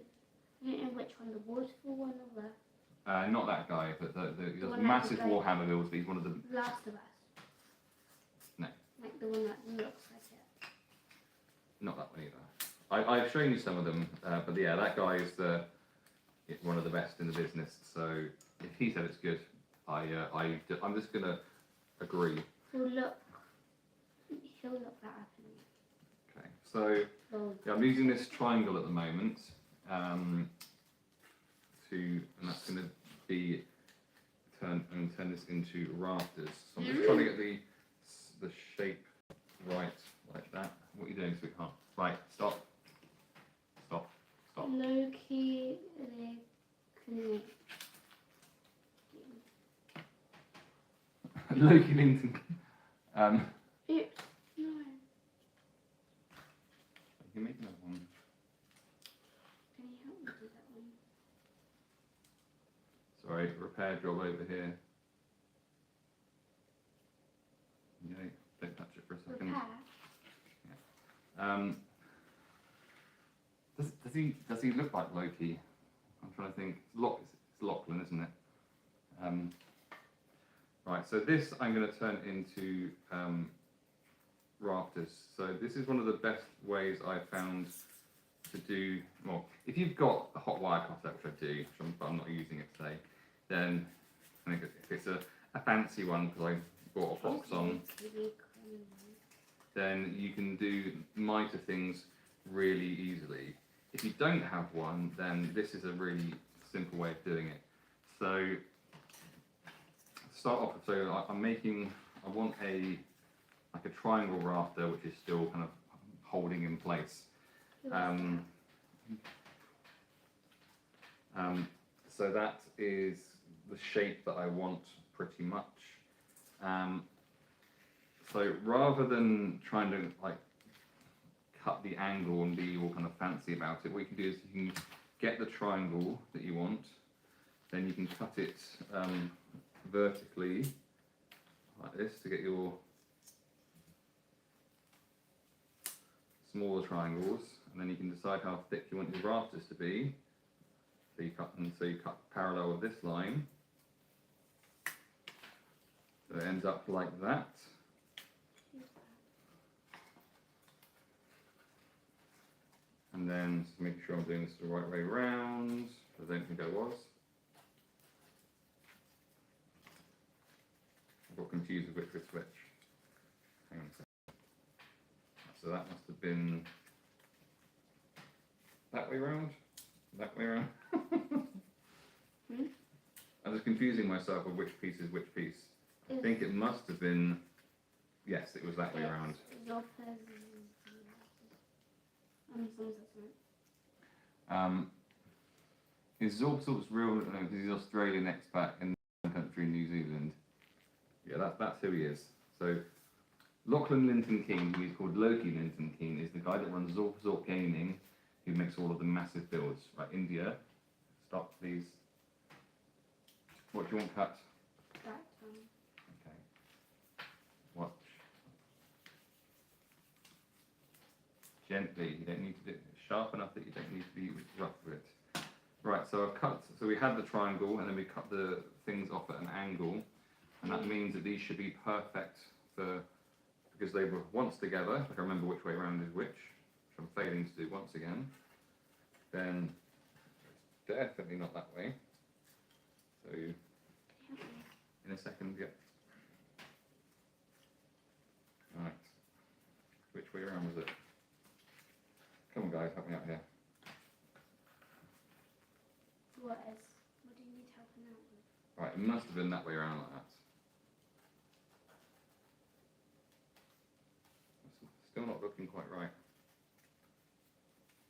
know which one, the waterfall one or the? Not that guy, but the one massive that was Warhammer builds. But he's one of the. Last of Us. No. Like the one that looks like it. Not that one either. I've shown you some of them, but yeah, that guy is one of the best in the business. So if he said it's good, I'm just gonna agree. He'll look that up. Okay, so yeah, I'm using this triangle at the moment, and that's going to be turn this into rafters. So I'm just trying to get the shape right, like that. What are you doing, sweetheart? Right, stop. Loki, Loki Linton. Oops, no. You can make another one. Can you help me do that one? Sorry, repair job over here. Yeah, don't touch it for a second. Repair? Does he look like Loki? I'm trying to think. It's Lachlan, isn't it? Right, so this I'm going to turn into rafters. So this is one of the best ways I've found to do, well, if you've got a hot wire cutter, which I do, but I'm not using it today, then I think if it's a fancy one, because I bought a box on, then you can do mitre things really easily. If you don't have one, then this is a really simple way of doing it. So start off, so I want like a triangle rafter which is still kind of holding in place. So that is the shape that I want pretty much. So rather than trying to like cut the angle and be all kind of fancy about it, what you can do is you can get the triangle that you want, then you can cut it vertically like this to get your smaller triangles, and then you can decide how thick you want your rafters to be. So you cut parallel with this line. So it ends up like that. And then just make sure I'm doing this the right way round. I don't think I was. I got confused with which was which. Hang on a second. So that must have been that way round? That way round? I'm just confusing myself with which piece is which piece. I think it must have been, yes, it was that way around. Is Zorp's real? Because he's Australian expat in the country, New Zealand. Yeah, that's who he is. So Lachlan Linton King, who is called Loki Linton King, is the guy that runs Zorp Gaming, who makes all of the massive builds. Right, India, stop please. What do you want cut? That one. Okay. Watch. Gently, you don't need to do it sharp enough that you don't need to be rough with it. Right, so I've cut, so we had the triangle and then we cut the things off at an angle, and that means that these should be perfect because they were once together. If I can remember which way around is which I'm failing to do once again. Then it's definitely not that way. So in a second, yeah. Right. Which way around was it? Come on guys, help me out here. What do you need help out with? Right, it must have been that way around like that. Still not looking quite right.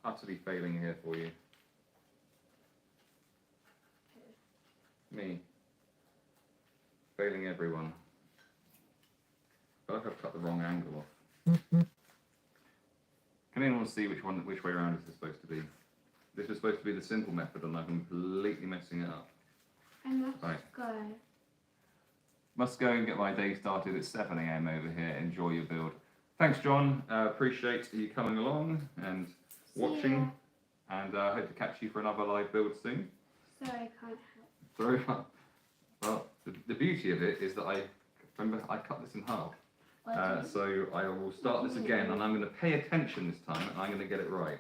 Utterly failing here for you. Me. Failing everyone. I feel like I've cut the wrong angle off. Can anyone see which way around this is supposed to be? This was supposed to be the simple method and I'm completely messing it up. I must go. Must go and get my day started at 7 AM over here. Enjoy your build. Thanks, John. Appreciate you coming along and watching. And I hope to catch you for another live build soon. Sorry, I can't help. Sorry. Well, the beauty of it is that I cut this in half. So I will start this again and I'm going to pay attention this time and I'm going to get it right.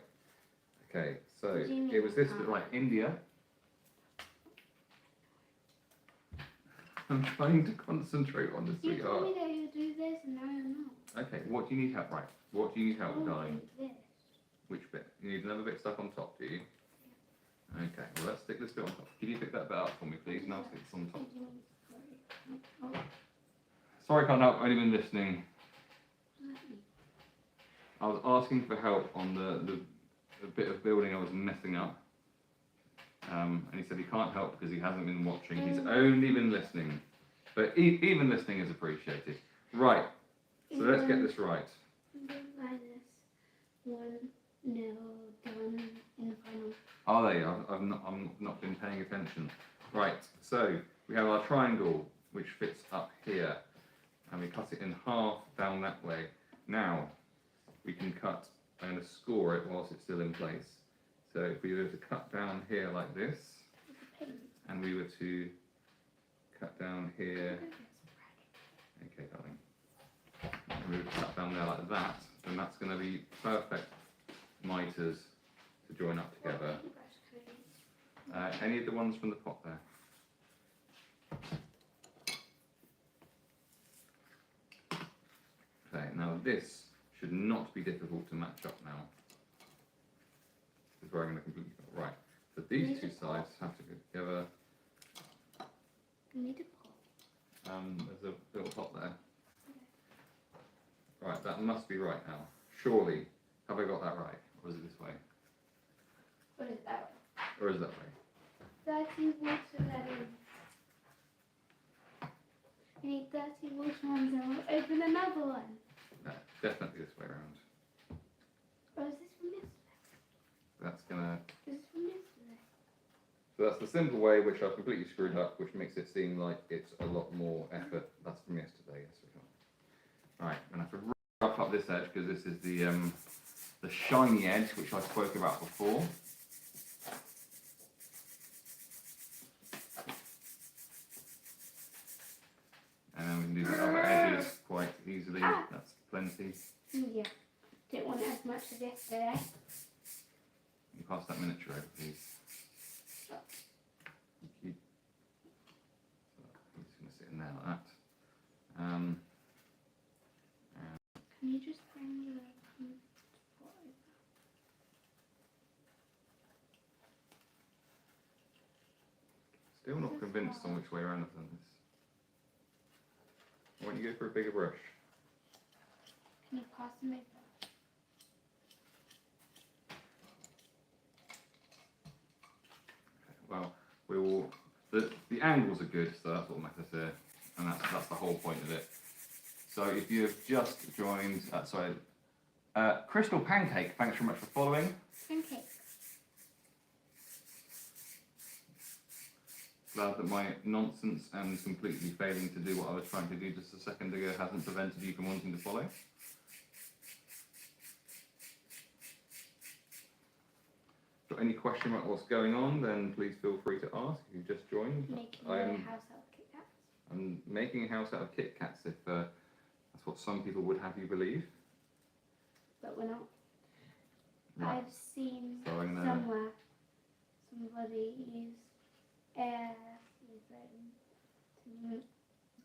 Okay, so it was this bit, like India. I'm trying to concentrate on this. You told me that you do this and now you're not. Okay, what do you need help? Right, what do you need help with, darling? This. Which bit? You need another bit stuck on top, do you? Yeah. Okay, well let's stick this bit on top. Can you pick that bit up for me, please? And I'll stick this on top. Sorry, I can't help. I've only been listening. I was asking for help on the bit of building I was messing up. And he said he can't help because he hasn't been watching. He's only been listening. But even listening is appreciated. Right, so let's get this right. Minus 1-0 done in the final. Oh, there you are. I've not been paying attention. Right, so we have our triangle, which fits up here. And we cut it in half down that way. Now, we can cut, I'm going to score it whilst it's still in place. So if we were to cut down here like this, and we were to cut down here, okay darling, and we were to cut down there like that, then that's going to be perfect miters to join up together. Any of the ones from the pot there? Okay, now this should not be difficult to match up now. This is where I'm going to completely cut. Right. So these two sides have to go together. You need a pot. There's a little pot there. Right, that must be right now. Surely. Have I got that right? Or is it this way? Or is it that way? Or is it that way? 30 water lemon. You need 30 watermelons and we'll open another one. No, definitely this way around. Or is this from yesterday? That's gonna. This is from yesterday. So that's the simple way, which I've completely screwed up, which makes it seem like it's a lot more effort. That's from yesterday. Yes, we got. Right, I'm gonna have to rough up this edge because this is the shiny edge, which I spoke about before. plenty. Yeah. Didn't want as much as yesterday. Can you pass that miniature over, please? Sure. Thank you. So I'm just going to sit in there like that. Can you just bring the pot over? Still not convinced on which way around I've done this. Why don't you go for a bigger brush? Can you pass them over? Well, we will. The angles are good, so that's what matters here, and that's the whole point of it. So if you have just joined, Crystal Pancake, thanks very much for following. Pancakes. Glad that my nonsense and completely failing to do what I was trying to do just a second ago hasn't prevented you from wanting to follow. Got any question about what's going on, then please feel free to ask if you've just joined. Making a house out of Kit Kats. I'm making a house out of Kit Kats, if that's what some people would have you believe. But we're not. Right. I've seen So I'm gonna- somewhere somebody use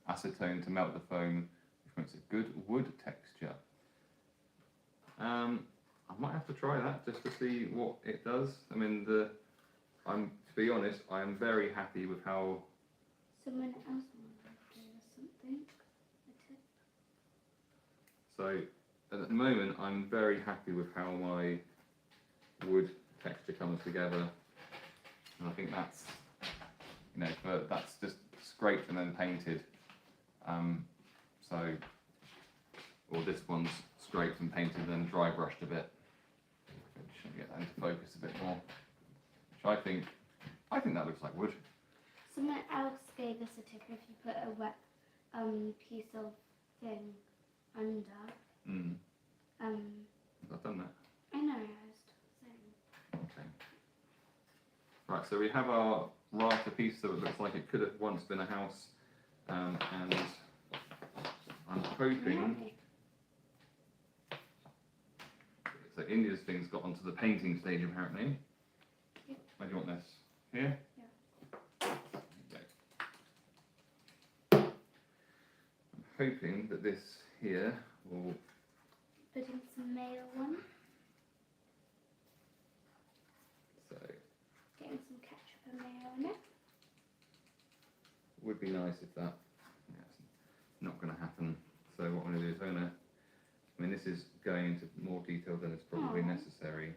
Acetone to melt the foam, which makes a good wood texture. I might have to try that just to see what it does. I mean, to be honest, I am very happy with how. someone else wanted to do something. A tip. So at the moment, I'm very happy with how my wood texture comes together, and I think that's, that's just scraped and then painted. Or this one's scraped and painted and then dry brushed a bit. Should get that into focus a bit more. Which I think that looks like wood. Someone else gave us a tip if you put a wet piece of thing under. I've done that. I know, I was saying. Okay. Right, so we have our rafter piece that looks like it could have once been a house, and I'm hoping. So India's thing's got onto the painting stage apparently. Yep. Where do you want this? Here? Yeah. Okay. I'm hoping that this here will. Put in some male one. So Getting some ketchup and mayo in it. would be nice if that. Yeah, it's not going to happen. So what I'm going to do is this is going into more detail than is probably necessary.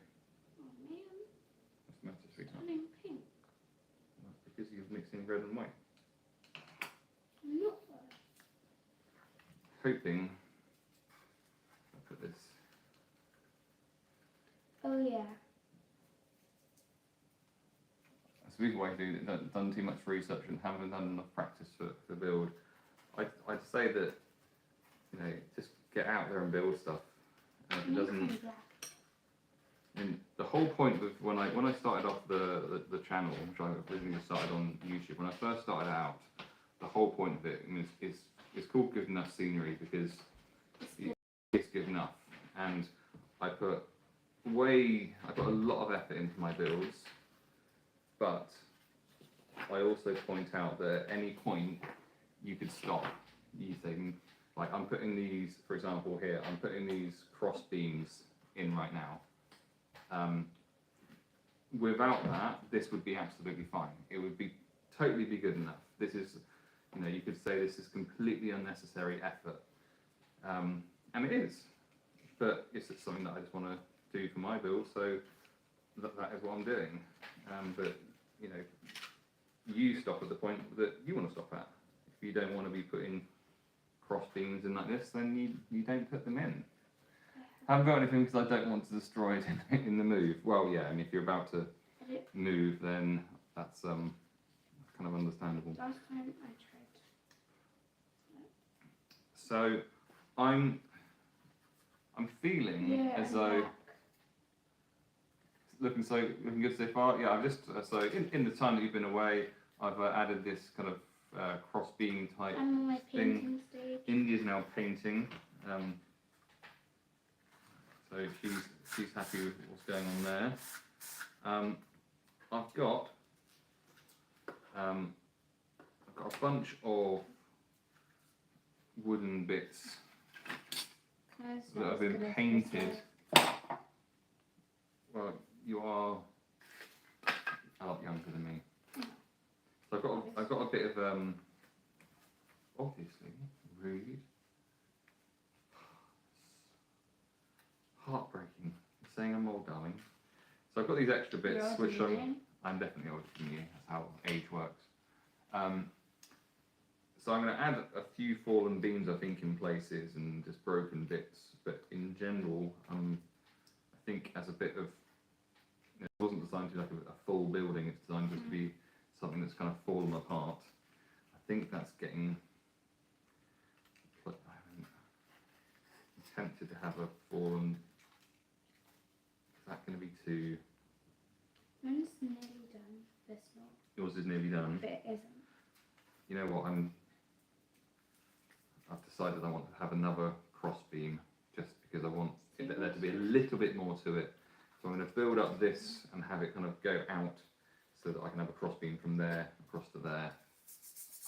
Oh man. What's the matter, sweetheart? Turning pink. That's because you're mixing red and white. Not Hoping. I'll put this. Oh yeah. That's the reason why I've done too much research and haven't done enough practice for build. I'd say that, just get out there and build stuff. And if it doesn't. I mean, the whole point of when I started off the channel, which I originally started on YouTube, when I first started out, the whole point of it is called Good Enough Scenery because it's good enough. And I put a lot of effort into my builds, but I also point out that at any point you could stop using, like I'm putting these, for example here, I'm putting these cross beams in right now. Without that, this would be absolutely fine. It would totally be good enough. This is, you could say this is completely unnecessary effort. And it is, but it's just something that I just want to do for my build, so that is what I'm doing. But, you stop at the point that you want to stop at. If you don't want to be putting cross beams in like this, then you don't put them in. I haven't got anything because I don't want to destroy it in the move. Well, yeah, I mean, if you're about to move, then that's kind of understandable. Last time I tried. So, I'm feeling as though looking good so far. Yeah, I've just so in the time that you've been away, I've added this kind of cross beam type I'm on my thing. painting stage. India's now painting. So she's happy with what's going on there. I've got a bunch of wooden bits that have been painted. Well, you are a lot younger than me. So I've got a bit of obviously rude, heartbreaking. I'm saying I'm old, darling. So I've got these extra bits, which I'm definitely older than you. That's how age works. So I'm going to add a few fallen beams, I think, in places and just broken bits. But in general, I think as a bit of, it wasn't designed to be like a full building. It's designed just to be something that's kind of fallen apart. I think that's getting. I'm tempted to have a fallen. Is that going to be too? Mine's nearly done. This one. Yours is nearly done. But it isn't. You know what? I've decided I want to have another cross beam just because I want there to be a little bit more to it. So I'm going to build up this and have it kind of go out so that I can have a cross beam from there across to there.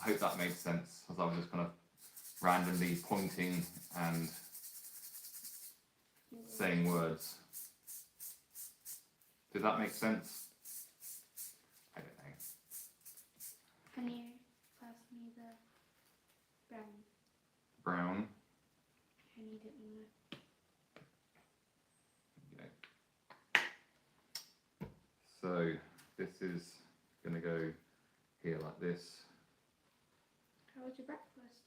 I hope that made sense as I was just kind of randomly pointing and saying words. Did that make sense? I don't know. Can you pass me the brown? Brown. I need it more. So this is going to go here like this. How was your breakfast?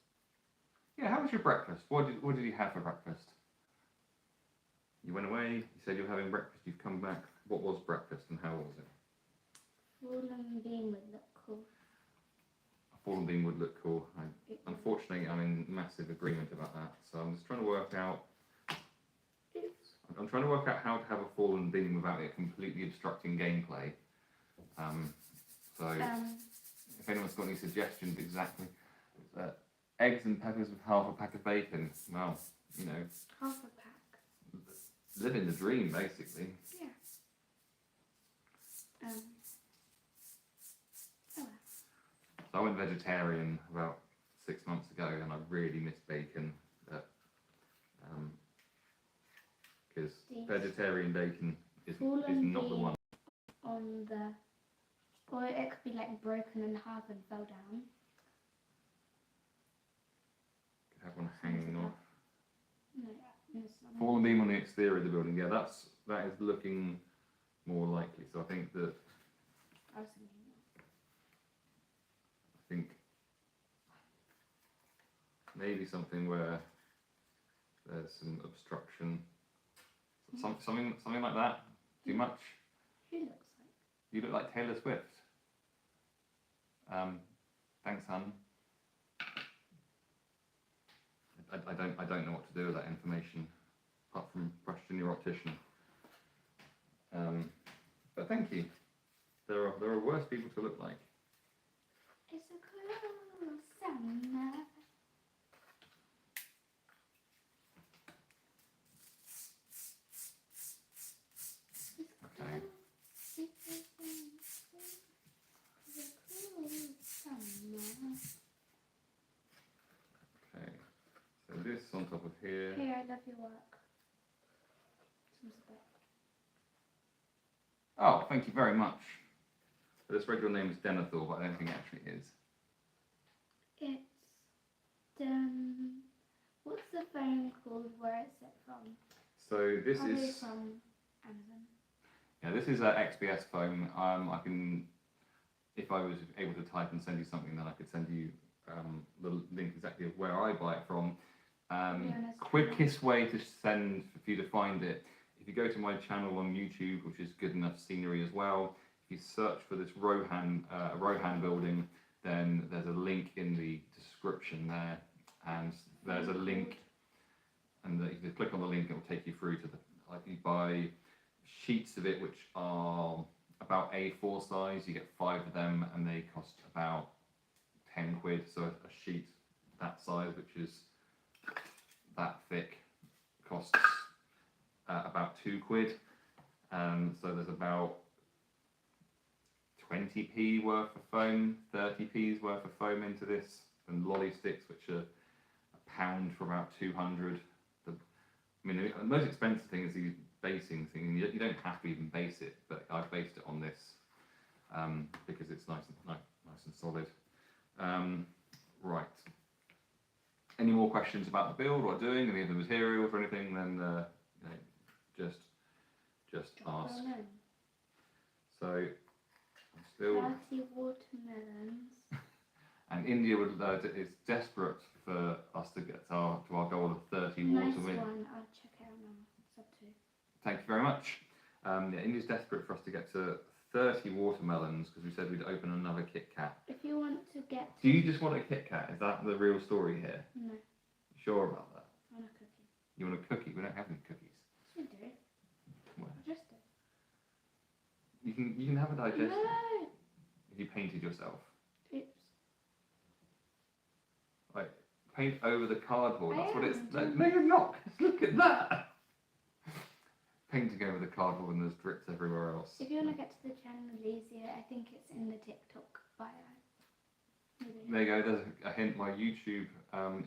Yeah, how was your breakfast? What did you have for breakfast? You went away, you said you were having breakfast, you've come back. What was breakfast and how was it? Fallen bean would look cool. A fallen bean would look cool. Unfortunately, I'm in massive agreement about that. So I'm just trying to work out. I'm trying to work out how to have a fallen beam without it completely obstructing gameplay. If anyone's got any suggestions exactly, eggs and peppers with half a pack of bacon. Well, you know. Half a pack. Living the dream, basically. Yeah. So I went vegetarian about 6 months ago, and I really miss bacon. Because vegetarian bacon is not the one. On the, or it could be like broken in half and fell down. Could have one hanging off. No, it's not. Fallen beam on the exterior of the building. Yeah, that is looking more likely. So I think that. I was thinking that. I think maybe something where there's some obstruction. Something like that. Too much. Who looks like? You look like Taylor Swift. Thanks, hun. I don't know what to do with that information, apart from question your optician. But thank you. There are worse people to look like. It's a cool summer. Okay. Okay. So this on top of here. Here, I love your work. Oh, thank you very much. I just read your name is Denethor, but I don't think it actually is. It's what's the phone called? Where is it from? So this Probably is from Amazon. Yeah, this is a XBS foam. I can, if I was able to type and send you something, then I could send you the link exactly of where I buy it from. Quickest way to send for you to find it, if you go to my channel on YouTube, which is Good Enough Scenery as well, if you search for this Rohan building, then there's a link in the description there, and there's a link, and if you click on the link, it will take you through to you buy sheets of it, which are about A4 size. You get 5 of them, and they cost about 10 quid. So a sheet that size, which is that thick, costs about £2. So there's about 20p worth of foam, 30p's worth of foam into this, and lolly sticks, which are £1 for about 200. I mean, the most expensive thing is these basing thing. You don't have to even base it, but I've based it on this because it's nice and solid. Right. Any more questions about the build, what we're doing, any of the materials or anything? Then just ask. So I'm still. 30 watermelons. And India is desperate for us to get to our goal of 30 Nice watermelons. one. I'll check it out now. Sub 2. Thank you very much. Yeah, India's desperate for us to get to 30 watermelons because we said we'd open another Kit Kat. If you want to get. Do you just want a Kit Kat? Is that the real story here? No, You sure about that? I want a cookie. You want a cookie? We don't have any cookies. You do. Well, Just do. you can have a digestive No. if you painted yourself. Oops. Like paint over the cardboard. That's what it's. am. No, you're not. Look at that. Painting over the cardboard and there's drips everywhere else. If you want to get to the channel easier, I think it's in the TikTok bio. Maybe. There you go, there's a hint. My YouTube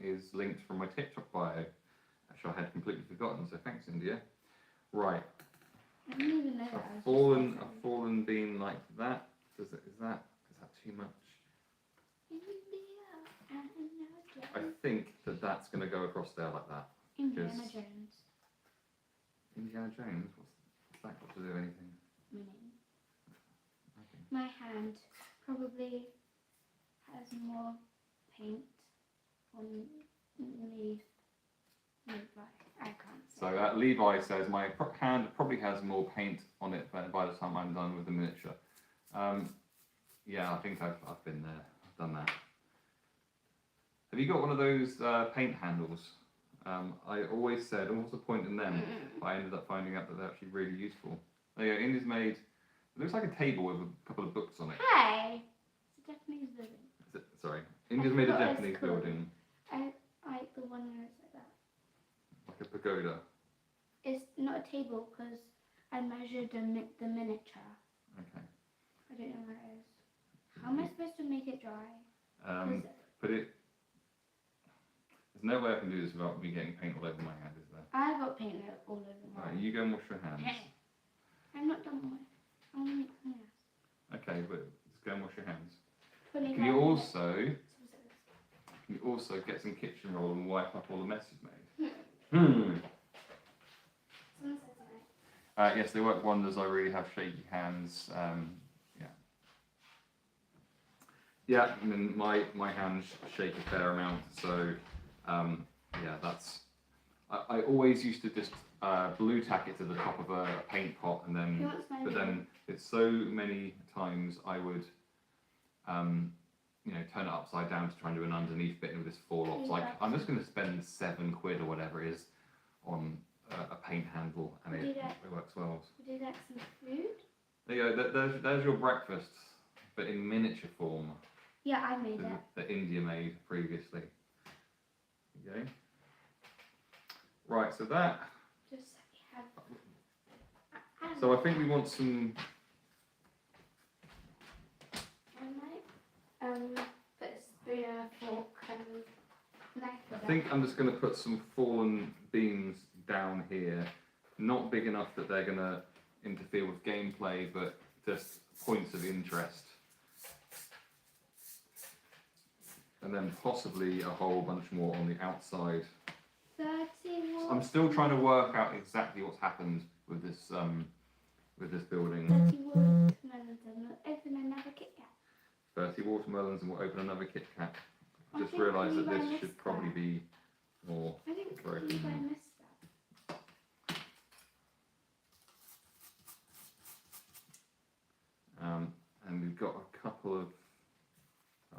is linked from my TikTok bio, which I had completely forgotten, so thanks, India. Right, I didn't even know that. I a was just fallen bean like that. Is that too much? I think that's going to go across there like that. Indiana Because- Jones. Indiana Jones? What's that got to do with anything? Meaning. Okay. My hand probably has more paint on me. I can't say. So Levi says, my hand probably has more paint on it by the time I'm done with the miniature. Yeah, I think I've been there. I've done that. Have you got one of those paint handles? I always said, what's the point in them? But I ended up finding out that they're actually really useful. There you go, India's made, it looks like a table with a couple of books on it. Hey! It's a Japanese building. Sorry, India's made a thought it was Japanese cool. building, I like the one where it's like that. like a pagoda. It's not a table because I measured the miniature. Okay. I don't know where it is. How am I supposed to make it dry? 'Cause But there's no way I can do this without me getting paint all over my hand, is there? I got paint all over my Right, you go and wash your hands. I'm not done with. I want to make something else. Okay, but just go and wash your hands. 25 Can you minutes. also get some kitchen roll and wipe up all the mess you've made? Someone says no. Yes, they work wonders. I really have shaky hands. Yeah, I mean, my hands shake a fair amount, so yeah, that's. I always used to just blue tack it to the top of a paint pot, and Who then, wants my but name? then it's so many times I would, turn it upside down to try and do an underneath bit, and it would just fall off. So like, I'm just going to spend £7 or whatever it is on a paint handle, and Would you it like- works well. Would you like some food? There you go. There's your breakfast, but in miniature form Yeah, I made it. that India made previously. Okay. Right. So that. Just have. So I think we want some. I might put a spoon and a fork and knife. I think I'm just going to put some fallen beams down here, not big enough that they're going to interfere with gameplay, but just points of interest. And then possibly a whole bunch more on the outside. 31. I'm still trying to work out exactly what's happened with this building. 30 watermelons and we'll open another Kit Kat. 30 watermelons and we'll open another Kit Kat. I Just think realised that Levi this missed should probably that. be more I think broken. Levi missed that. And we've got a couple of,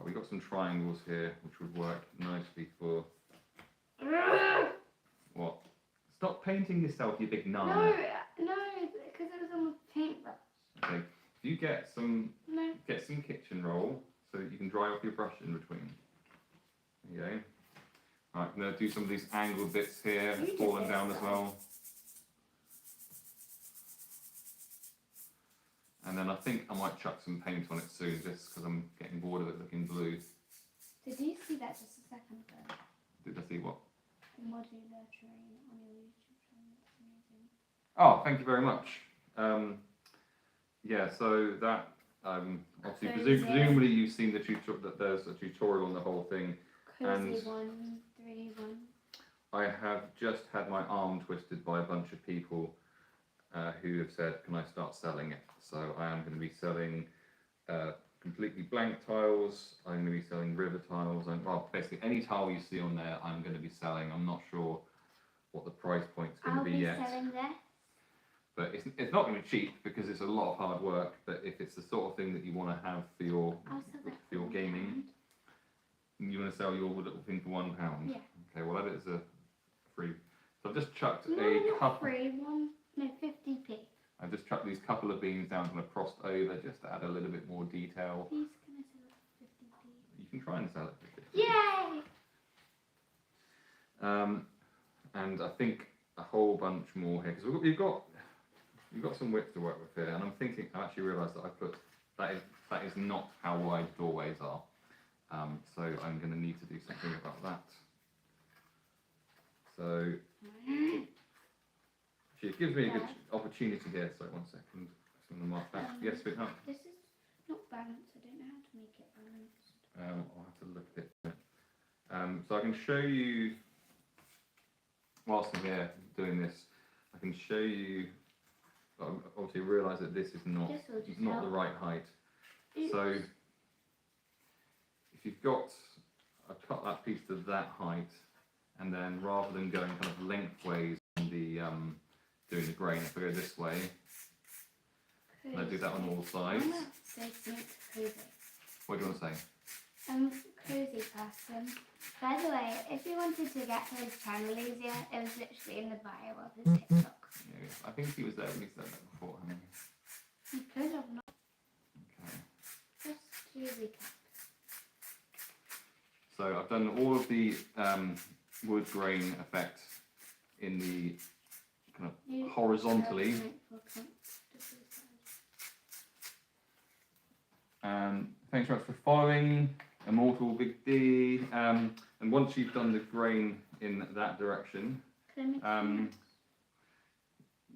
we've got some triangles here which would work nicely for, what? Stop painting yourself, you big nun. No, because it was on the paintbrush. Okay, if you get some No. kitchen roll so that you can dry off your brush in between. There you go. Right, I'm going to do some of these angled bits here, You did falling this down as stuff. well. then I think I might chuck some paint on it soon, just because I'm getting bored of it looking blue. Did you see that just a second ago? Did I see what? The modular terrain on your YouTube channel. It's amazing. Oh, thank you very much. Yeah, so that obviously presumably you've seen the tutorial, that there's a tutorial on the whole thing. Cozy 131. I have just had my arm twisted by a bunch of people who have said, can I start selling it? So I am going to be selling completely blank tiles. I'm going to be selling river tiles. Well, basically any tile you see on there, I'm going to be selling. I'm not sure what the price point's going to be yet. I'll be selling this. But it's not going to be cheap because it's a lot of hard work. But if it's the sort of thing that you want to have for your gaming, you want to sell your little thing for £1. Yeah. Okay. Well, that is a free. So I've just chucked No, a not couple. free one. No, 50p. I've just chucked these couple of beans down and I've crossed over just to add a little bit more detail. Please, can I sell it for 50p? You can try and sell it for 50. Yay! And I think a whole bunch more here because you've got some width to work with here, and I'm thinking I actually realised that I put that is not how wide doorways are. So I'm going to need to do something about that. So it gives me a good opportunity here. Sorry, 1 second. I'm going to mark that. Yes, but no. This is not balanced. I don't know how to make it balanced. I'll have to look at it. So I can show you, whilst I'm here doing this, I can show you, obviously realise that this is not the right height. Oops. So if you've got, I've cut that piece to that height, and then rather than going kind of lengthways on the doing the grain, if I go this way, and I do that on all sides. What do you want to say? Cozy person. By the way, if you wanted to get to his channel easier, it was literally in the bio of his TikTok. Yeah, I think he was there when he said that before. He could have not. Okay. Just to recap. So I've done all of the wood grain effect in the kind of horizontally. Thanks very much for following Immortal Big D. And once you've done the grain in that direction,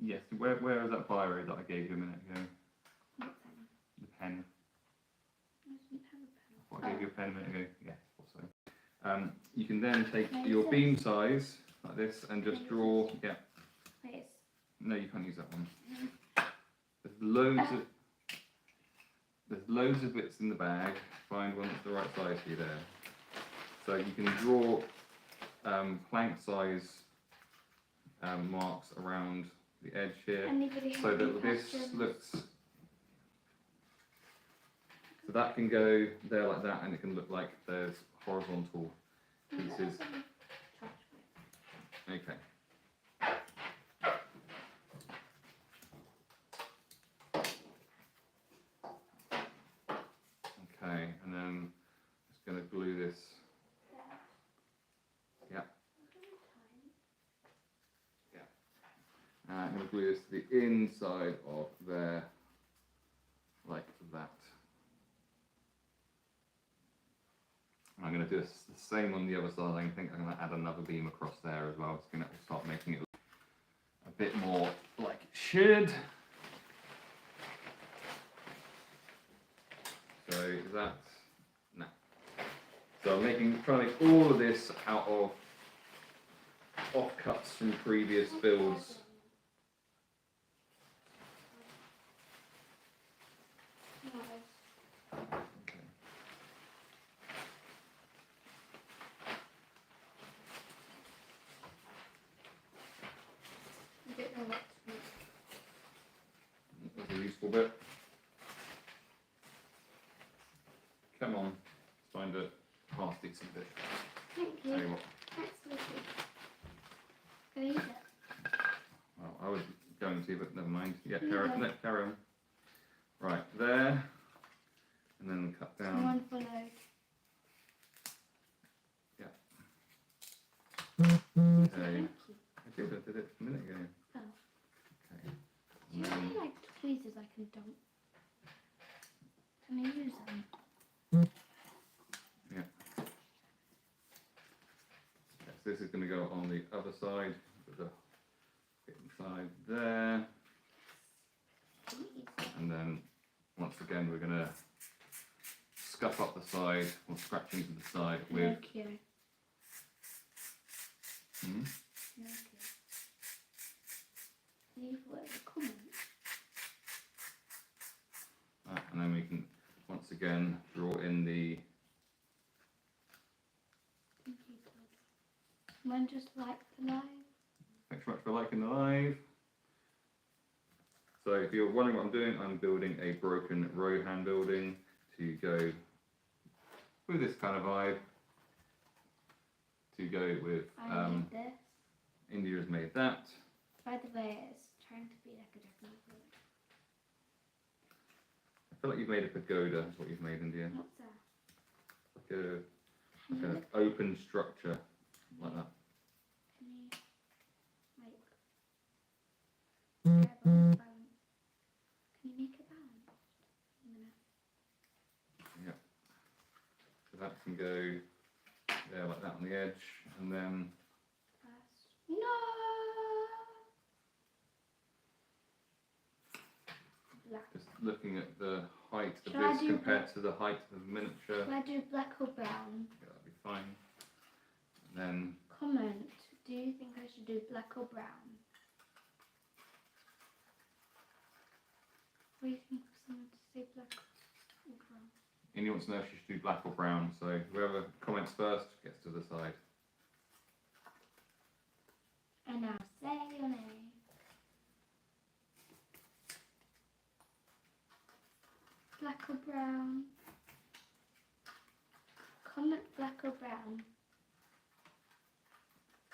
yes, where is that biro that I gave you a minute ago? The pen. I gave you a pen a minute ago. Yes, also. You can then take your beam size like this and just draw. Yeah. Please. No, you can't use that one. There's loads of bits in the bag. Find one that's the right size for you there. So you can draw plank size marks around the edge here, so that this looks. So that can go there like that, and it can look like there's horizontal pieces. Okay. Okay, and then I'm just going to glue this. Yeah. Yeah. I'm going to glue this to the inside of there, like that. I'm going to do the same on the other side. I think I'm going to add another beam across there as well. It's going to start making it a bit more like it should. So that's no. So I'm trying to make all of this out of offcuts from previous builds. That's a useful bit. Come on, let's find a half decent bit. Thank you. Tell you what. That's lovely. Go use it. Well, I was going to, but never mind. Yeah, carry on. Right, there. And then cut down. Someone followed. Yeah. Okay. Okay. I did it a minute ago. Oh. Okay. Do you have any like tweezers I can dump? Can I use them? Yeah. So this is going to go on the other side, with the inside there, and then once again we're going to scuff up the side or scratch into the side with. Okay. Hmm? Okay. Leave whatever comment. And then we can once again draw in the. Thank you, God. Mine just like the live. Thanks very much for liking the live. So if you're wondering what I'm doing, I'm building a broken Rohan building to go with this kind of vibe. To go with I need this. India has made that. By the way, it's trying to be like a Japanese word. I feel like you've made a pagoda, is what you've made, India. What's that? Like an open structure, like that. Can you, like, balance? Can you make it balanced? Yeah. So that can go there like that on the edge, and then No! Black. just looking at the height of Shall I this do compared to the height of the miniature. Should I do black or brown? Yeah, that'd be fine. And then Comment. Do you think I should do black or brown? What do you think for someone to say black or brown? India wants to know if she should do black or brown, so whoever comments first gets to decide. And now say your name. Black or brown? Comment black or brown.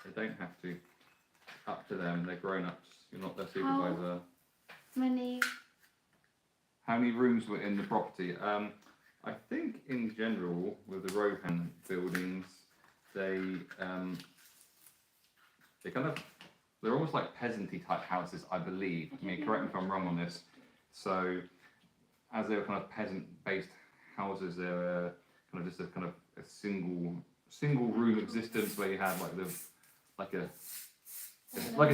They don't have to. Up to them, they're grown-ups. You're not their supervisor. Many. How many rooms were in the property? I think in general with the Rohan buildings, they're almost like peasanty type houses, I believe. I mean, correct me if I'm wrong on this. So, as they were kind of peasant-based houses, they were kind of just a kind of a single room existence where you had like a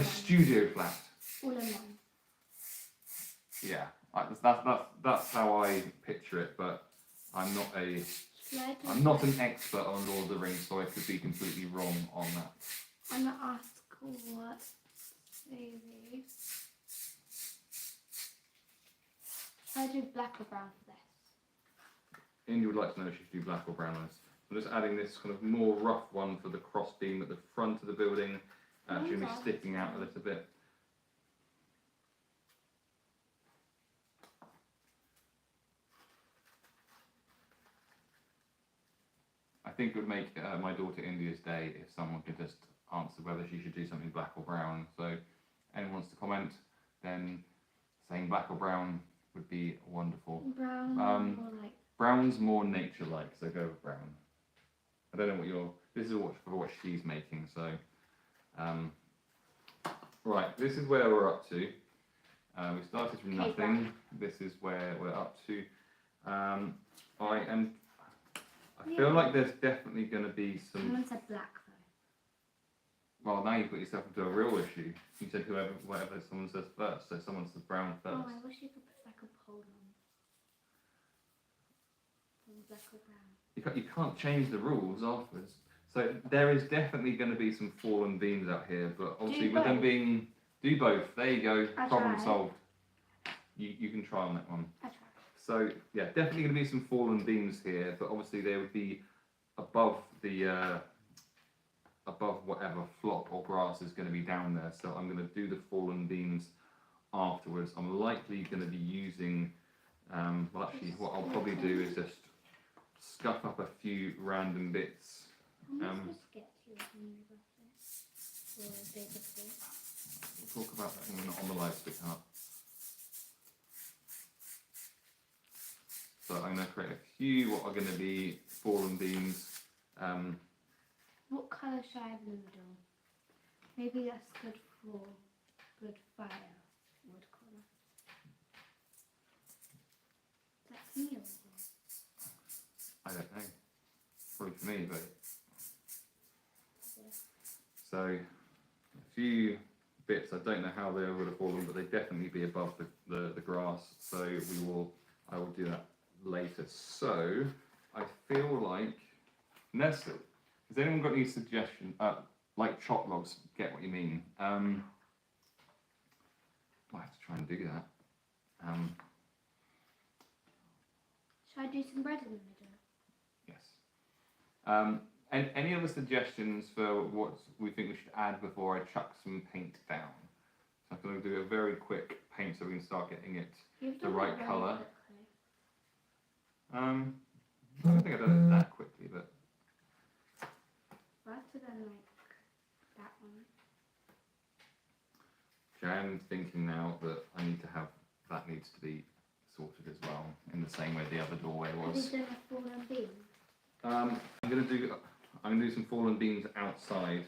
studio flat. All in one. Yeah, that's how I picture it, but I'm not an expert on Lord of the Rings, so I could be completely wrong on that. I'm gonna ask what maybe. Should I do black or brown for this? Indy would like to know if she should do black or brown on this. I'm just adding this kind of more rough one for the cross beam at the front of the building. Should be sticking out a little bit. I think it would make my daughter India's day if someone could just answer whether she should do something black or brown. So, anyone wants to comment, then saying black or brown would be wonderful. Brown or like. Brown's more nature-like, so go with brown. I don't know what your. This is what she's making. So, right, this is where we're up to. We started from nothing. Brown. This is where we're up to. I feel like there's definitely going to be some. Someone said black though. Well, now you've got yourself into a real issue. You said whatever someone says first, so someone says brown first. Oh, I wish you could put like a poll on. Black or brown. You can't change the rules afterwards. So there is definitely going to be some fallen beams out here, but obviously with them being do both. There you go. Problem solved. You can try on that one. I tried. So yeah, definitely going to be some fallen beams here, but obviously they would be above the above whatever flop or grass is going to be down there. So I'm going to do the fallen beams afterwards. I'm likely going to be using. Well, actually, what I'll probably do is just scuff up a few random bits. I'm supposed to get to you when you got this. Or the day before. We'll talk about that when we're not on the live speak up. So I'm going to create a few what are going to be fallen beams. What colour should I have in the middle? Maybe that's good for good fire wood colour. Is that me or yours? to me, but so a few bits. I don't know how they would have fallen, but they'd definitely be above the grass. So I will do that later. So I feel like Nestle. Has anyone got any suggestions? Like chop logs, get what you mean. I have to try and do that. Should I do some bread in the middle? Yes. And any other suggestions for what we think we should add before I chuck some paint down? So I'm going to do a very quick paint so we can start getting it the right colour. I don't think I've done it that quickly, but Better than like that one. I'm thinking now that I need to have that needs to be sorted as well in the same way the other doorway was. Have you done a fallen beam? I'm gonna do some fallen beams outside.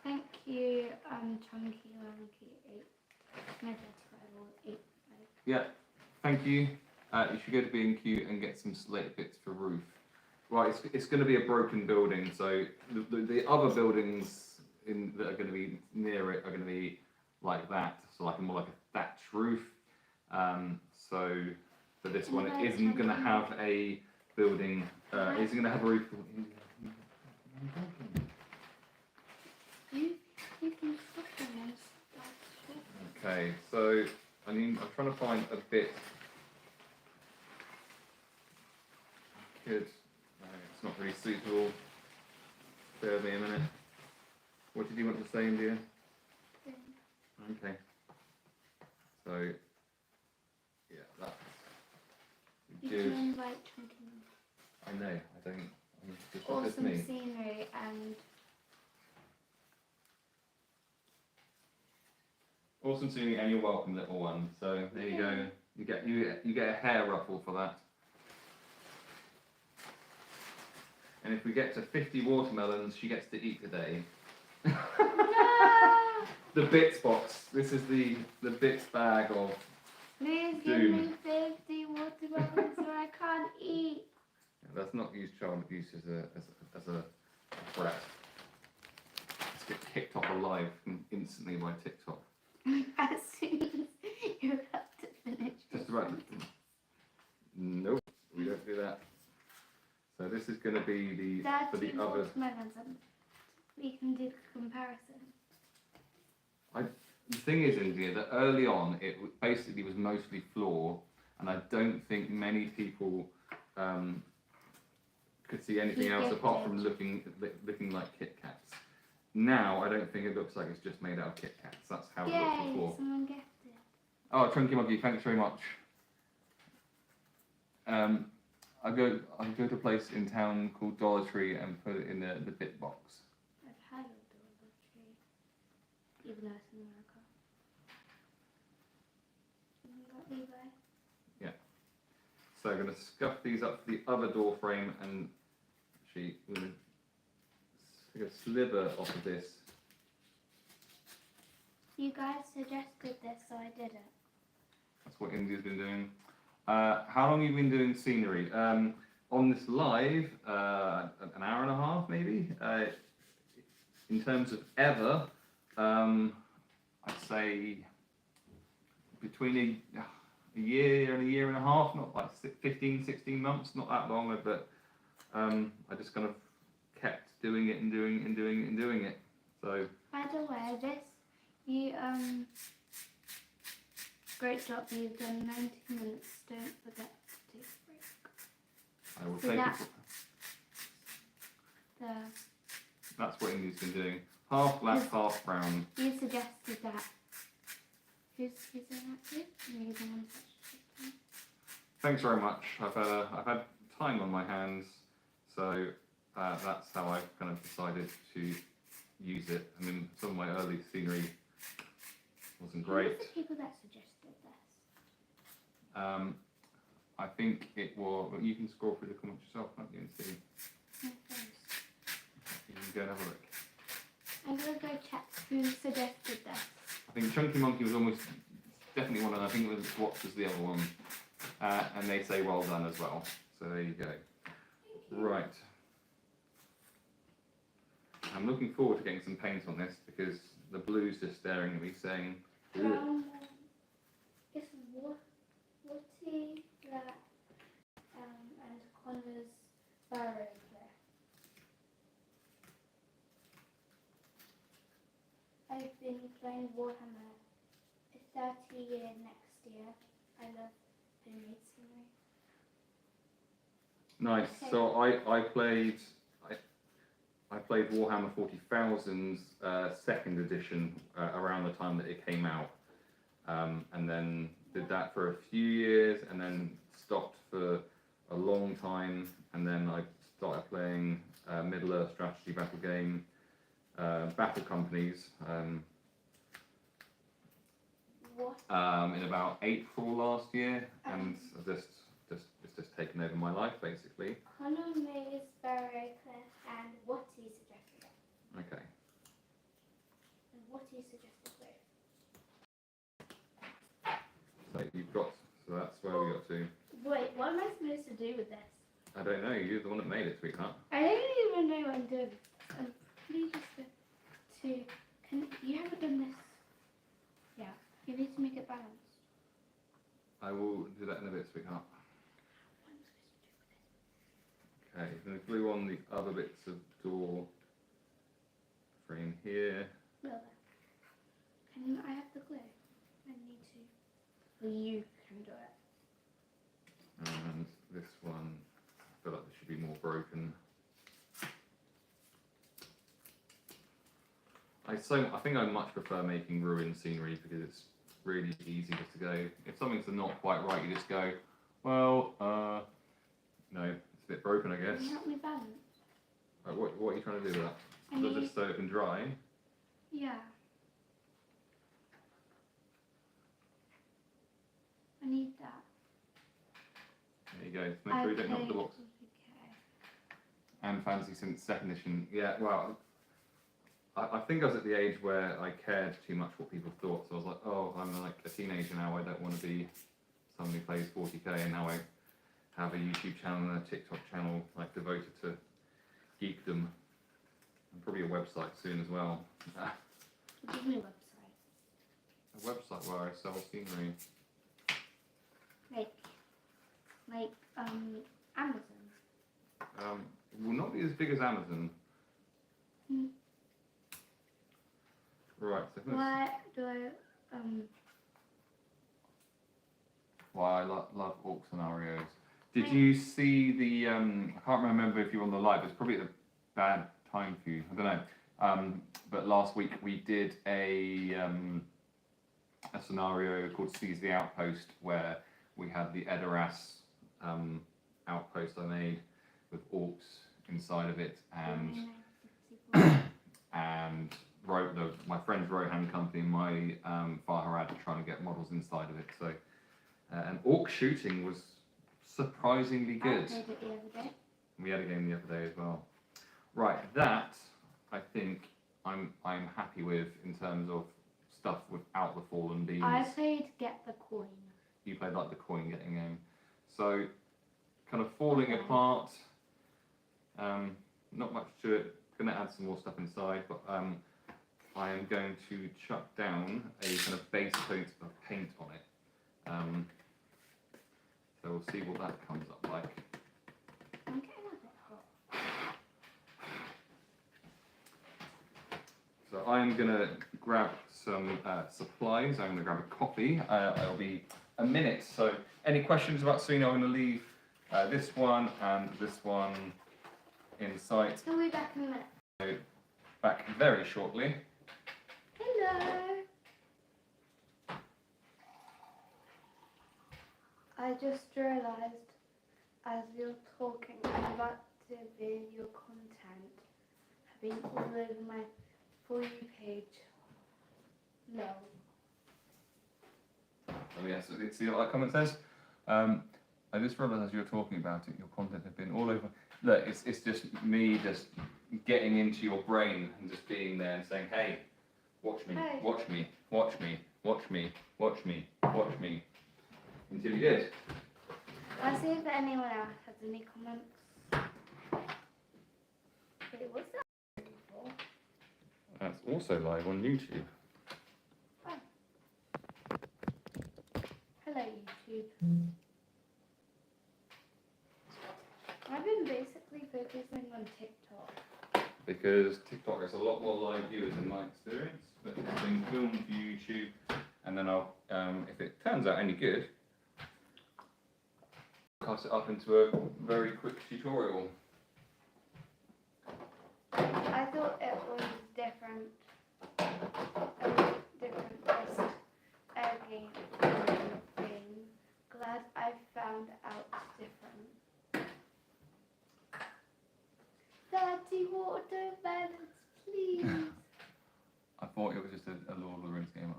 Thank you, Chunky Monkey 8. Yeah, thank you. You should go to B&Q and get some slate bits for roof. Right, it's going to be a broken building, so the other buildings that are going to be near it are going to be like that, so like more like a thatch roof. So for this one, it isn't going to have a building. Isn't going to have a roof. You can soften this. Okay, so I'm trying to find a bit. Good. It's not really suitable. Bear with me a minute. What did you want to say, India? Okay. So, yeah, that's You good. can invite Chunky Monkey. I know. I don't. Just Awesome me. scenery and Awesome scenery, and you're welcome, little one. So there you go. You get a hair ruffle for that. And if we get to 50 watermelons, she gets to eat today. no! The bits box. This is the bits bag of Please give me 50 watermelons or I can't eat. Let's not use child abuse as a threat. Let's get kicked off alive instantly by TikTok. As soon as you're about to finish. Just about. Nope, we don't do that. So this is going to be for the other. Watermelons and we can do the comparison. The thing is, India, that early on it basically was mostly floor, and I don't think many people could see anything else apart from looking like Kit Kats. Now I don't think it looks like it's just made out of Kit Kats. That's how it looked before. Someone gifted. Oh, Chunky Monkey, thanks very much. I go to a place in town called Dollar Tree and put it in the bit box. I've had a Dollar Tree, even though it's in America. Levi? Yeah. So I'm going to scuff these up to the other door frame and actually we're going to take a sliver off of this. You guys suggested this, so I did it. That's what India's been doing. How long have you been doing scenery? On this live, an hour and a half maybe. In terms of ever, I'd say between a year and a year and a half, not like 15, 16 months, not that long, but I just kind of kept doing it and doing it and doing it and doing it. So. By the way, this, great job, you've done 90 minutes, don't forget to take a break. I will So take it. That's what India's been doing. Half black, half brown. You suggested that. Who's doing that too? You're the one touch. Thanks very much. I've had time on my hands, so that's how I kind of decided to use it. I mean, some of my early scenery wasn't great. Who was the people that suggested this? I think it was. You can scroll through the comments yourself, can't you, and see. My face. You can go and have a look. I'm gonna go check who suggested this. I think Chunky Monkey was almost definitely one, and I think it was Watts was the other one. and they say well done as well. So there you go. Right. I'm looking forward to getting some paint on this because the blue's just staring at me saying, "Ugh." It's Woody, Black, and Connor's Barrow Cliff. I've been playing Warhammer 30 year next year. I love homemade scenery. Nice. Okay. So I played Warhammer 40,000's second edition around the time that it came out, and then did that for a few years, and then stopped for a long time, and then I started playing Middle Earth strategy battle game, Battle Companies, in about April last year, and it's just taken over my life basically. Connor Mays, Barrow Cliff, and what he suggested it. Okay. And what he suggested both. So you've got. So that's where we got to. Wait, what am I supposed to do with this? I don't know. You're the one that made it, sweetheart. I don't even know what I'm doing. Please just you haven't done this. Yeah, you need to make it balanced. I will do that in a bit, sweetheart. What am I supposed to do with this? Okay, I'm going to glue on the other bits of door frame here. Well, can I have the glue? I need to. Well, you can do it. And this one, I feel like this should be more broken. I think I much prefer making ruined scenery because it's really easy just to go. If something's not quite right, you just go, well, no, it's a bit broken, I guess. Can you help me balance? Right, what are you trying to do with that? Just so it can dry? Yeah. I need that. There you go. Just make sure you don't knock the box. Okay. And Fantasy since second edition. Yeah, well, I think I was at the age where I cared too much what people thought. So I was like, oh, I'm like a teenager now. I don't want to be someone who plays 40k. And now I have a YouTube channel and a TikTok channel like devoted to geekdom. And probably a website soon as well. Give me a website. A website where I sell scenery. Like Amazon. It will not be as big as Amazon. Hmm. Right. So Why do I Why I love orc scenarios. Did you see the? I can't remember if you were on the live. It's probably at a bad time for you. I don't know. But last week we did a scenario called Seize the Outpost, where we had the Edoras outpost I made with orcs inside of it, and and my friend's Rohan company and my Farharad are trying to get models inside of it. So and orc shooting was surprisingly good. I played it the other day. We had a game the other day as well. Right, that I think I'm happy with in terms of stuff without the fallen beams. I played Get the Coin. You played like the coin getting game. So kind of falling apart. Not much to it. Gonna add some more stuff inside, but I am going to chuck down a kind of base coat of paint on it. So we'll see what that comes up like. I'm getting a bit hot. So I'm gonna grab some supplies. I'm gonna grab a coffee. It'll be a minute. So any questions about Suno? I'm gonna leave this one and this one in sight. I'll be back in a minute. So back very shortly. Hello. I just realised as you're talking, I'm about to view your content having all over my For You page. No. Oh yes, see what that comment says? I just realised as you were talking about it, your content had been all over. Look, it's just me just getting into your brain and just being there and saying, hey, watch me, Hey. watch me, watch me, watch me, watch me, watch me. Until you did. I'll see if anyone else has any comments. Wait, what's that for? That's also live on YouTube. Hello, YouTube. I've been basically focusing on TikTok. Because TikTok has a lot more live viewers in my experience, but it's been filmed for YouTube, and then I'll, if it turns out any good, cast it up into a very quick tutorial. I thought it was different. Just okay thing. Glad I found out different. 30 watermelons, please. I thought it was just a Lord of the Rings game.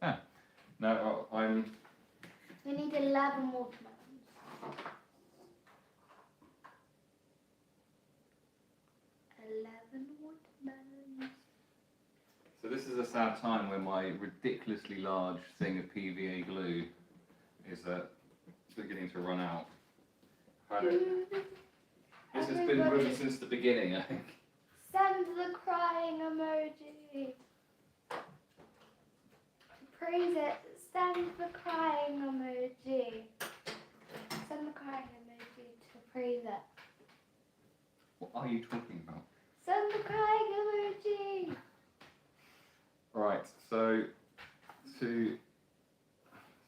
Ah, no, We need 11 watermelons. 11 watermelons. So this is a sad time when my ridiculously large thing of PVA glue is beginning to run out. This has been with me since the beginning, I think. Send the crying emoji. Praise it. Send the crying emoji. Send the crying emoji to praise it. What are you talking about? Send the crying emoji. Right, so to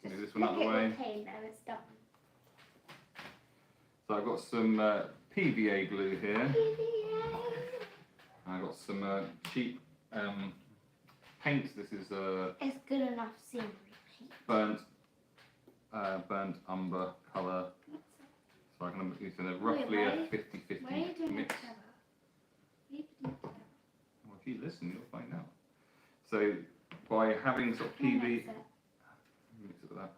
move this one out of the way. Paint and it's done. So I've got some PVA glue here. PVA. I've got some cheap paint. This is It's good enough scenery paint. burnt umber colour. So I can use in roughly why a are you 50-50 Why are you doing it mix. together? Why are you doing it together? Well, if you listen, you'll find out. So by having sort of Can you PVA, mix it? mix it with that.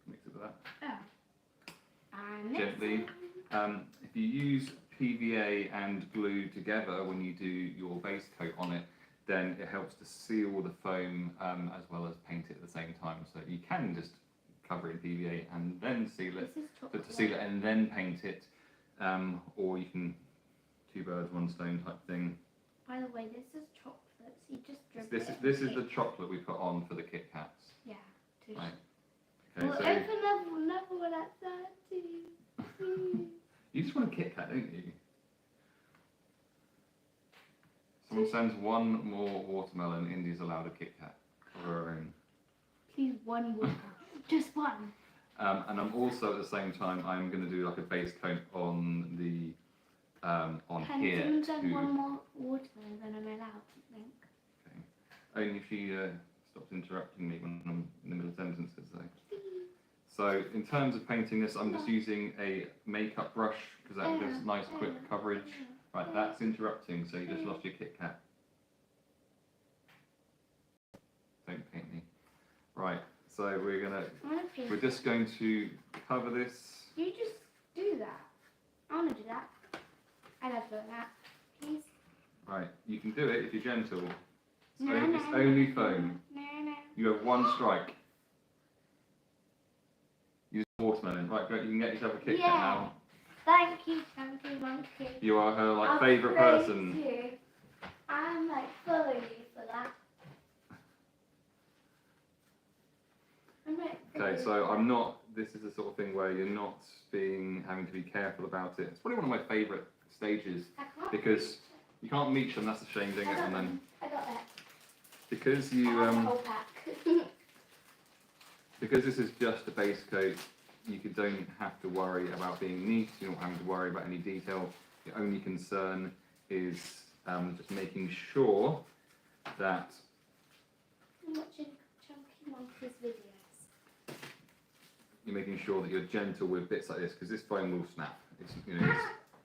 Mix it with that. Oh. I'm Gently. mixing. If you use PVA and glue together when you do your base coat on it, then it helps to seal the foam as well as paint it at the same time. So you can just cover it in PVA and then seal it, This is so chocolate. to seal it and then paint it, or you can two birds one stone type thing. By the way, this is chocolate. So you just drip This it. is the chocolate we put on for the Kit Kats. Yeah. Right. Okay, We'll so open another one at 30. you just want a Kit Kat, don't you? Someone sends one more watermelon, Indy's allowed a Kit Kat of her own. Please, one more. Just one. And I'm also at the same time I'm going to do like a base coat on the on Can here someone send too. one more watermelon than I'm allowed, I think. Okay. Only if she stops interrupting me when I'm in the middle of sentences though. So in terms of painting this, I'm just using a makeup brush because that gives nice quick coverage. Right, that's interrupting, so you just lost your Kit Kat. Don't paint me. Right, so we're just going to cover this. You just do that. I want to do that. I love doing that. Please. Right, you can do it if you're gentle. No, It's only foam. No. You have one strike. Use watermelon. Right, great, you can get yourself a Kit Kat now. Thank you, Chunky Monkey. You are her I'll favourite praise person. You. I'm following you for that. Okay, so this is the sort of thing where you're not having to be careful about it. It's probably one of my favourite stages because you can't meet them, that's a shame doing it, and then I got that. because I you have the whole pack. because this is just a base coat, you don't have to worry about being neat, you're not having to worry about any detail. Your only concern is just making sure that I'm watching Chunky Monkey's videos. you're making sure that you're gentle with bits like this because this foam will snap.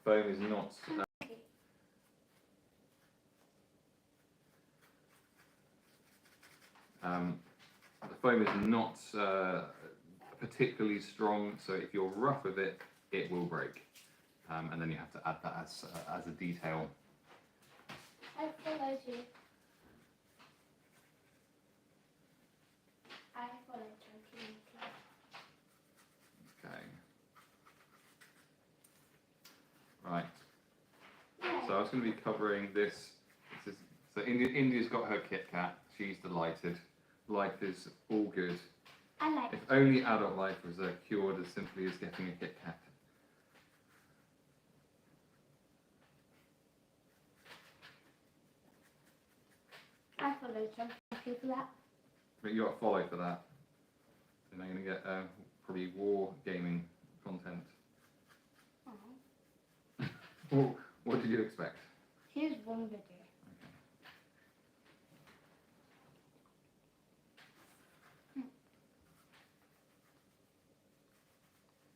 Foam is not. The foam is not particularly strong, so if you're rough with it, it will break. And then you have to add that as a detail. I followed you. I followed Chunky Monkey. was going to be covering this. So India's got her Kit Kat. She's delighted. Life is all good. I like If only adult life was cured as simply as getting a Kit Kat. I follow some people that. But you got to follow for that. So now you're going to get probably war gaming content. Oh. What did you expect? Here's one video.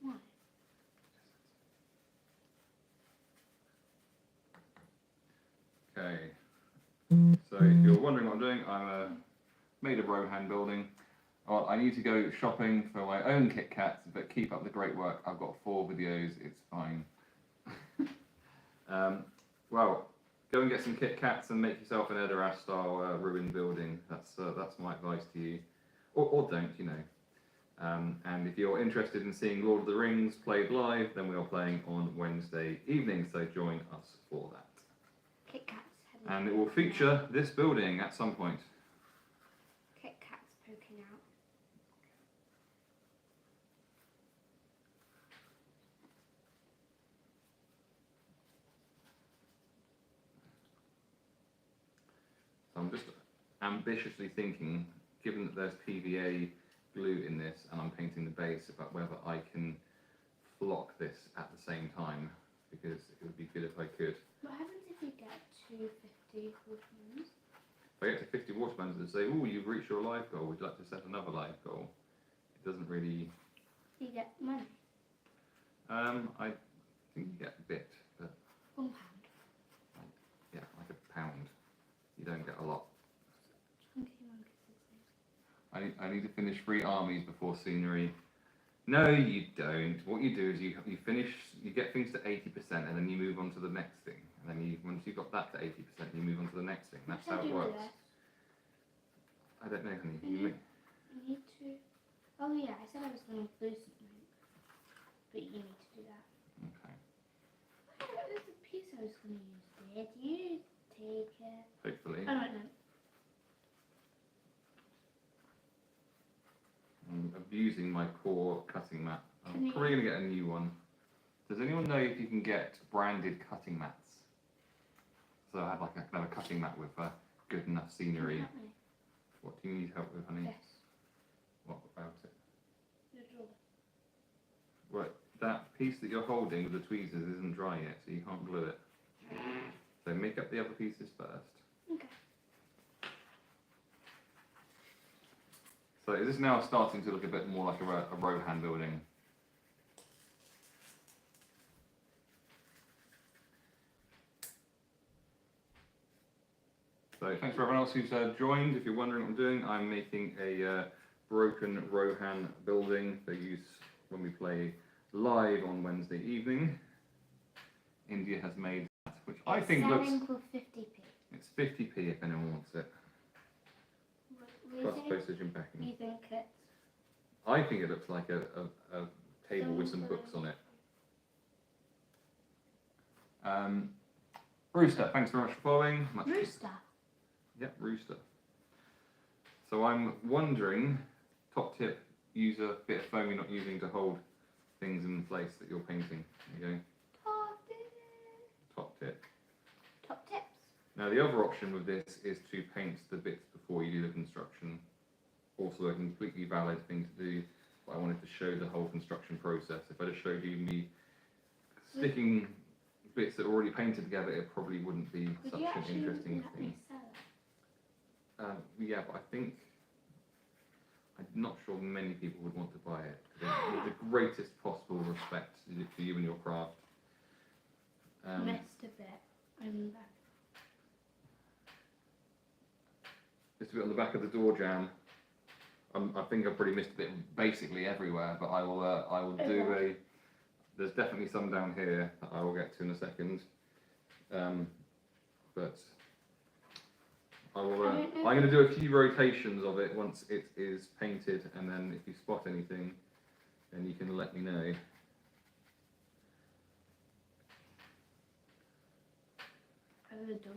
Why? Okay. So if you're wondering what I'm doing, I'm made a Rohan building. Well, I need to go shopping for my own Kit Kats, but keep up the great work. I've got 4 videos, it's fine. Well, go and get some Kit Kats and make yourself an Edoras style ruin building. That's my advice to you. Or don't, you know. And if you're interested in seeing Lord of the Rings played live, then we are playing on Wednesday evening, so join us for that. Kit Kats. And it will feature this building at some point. Kit Kats poking out. So I'm just ambitiously thinking, given that there's PVA glue in this and I'm painting the base, about whether I can flock this at the same time, because it would be good if I could. What happens if you get 250 watermelons? If I get to 50 watermelons and say, oh, you've reached your life goal, would you like to set another life goal? It doesn't really... You get money. I think you get a bit, but... £1. Yeah, like £1. You don't get a lot. Chunky monkeys. I need to finish 3 armies before scenery. No, you don't. What you do is you finish, you get things to 80%, and then you move on to the next thing. And then once you've got that to 80%, you move on to the next thing. That's how it works. I don't know, honey. You need to. Oh yeah, I said I was going to do something, but you need to do that. Okay. There's a piece I was going to use. Did you take it? Hopefully. Oh no. I'm abusing my core cutting mat. I'm probably going to get a new one. Does anyone know if you can get branded cutting mats? So I have a cutting mat with good enough scenery. What do you need help with, honey? Yes. What about it? The drawer. Right, that piece that you're holding with the tweezers isn't dry yet, so you can't glue it. So make up the other pieces first. Okay. So is this now starting to look a bit more like a Rohan building? So thanks for everyone else who's joined. If you're wondering what I'm doing, I'm making a broken Rohan building for use when we play live on Wednesday evening. India has made that, which I think looks... Selling for 50p. It's 50p if anyone wants it. Plus postage and packing. You think it's... I think it looks like a table with some books on it. Rooster, thanks very much for following. Rooster? Yep, Rooster. So I'm wondering, top tip, use a bit of foam you're not using to hold things in place that you're painting. There you go. Top tip. Top tips. Now the other option with this is to paint the bits before you do the construction. Also a completely valid thing to do, but I wanted to show the whole construction process. If I just showed you me sticking bits that are already painted together, it probably wouldn't be such an interesting thing. Yeah, but I think, I'm not sure many people would want to buy it. With the greatest possible respect to you and your craft. Missed a bit on the back. Just a bit on the back of the door jamb. I think I've probably missed a bit basically everywhere, but I will do a. There's definitely some down here that I will get to in a second. But I will. I'm going to do a few rotations of it once it is painted, and then if you spot anything, then you can let me know. Over the door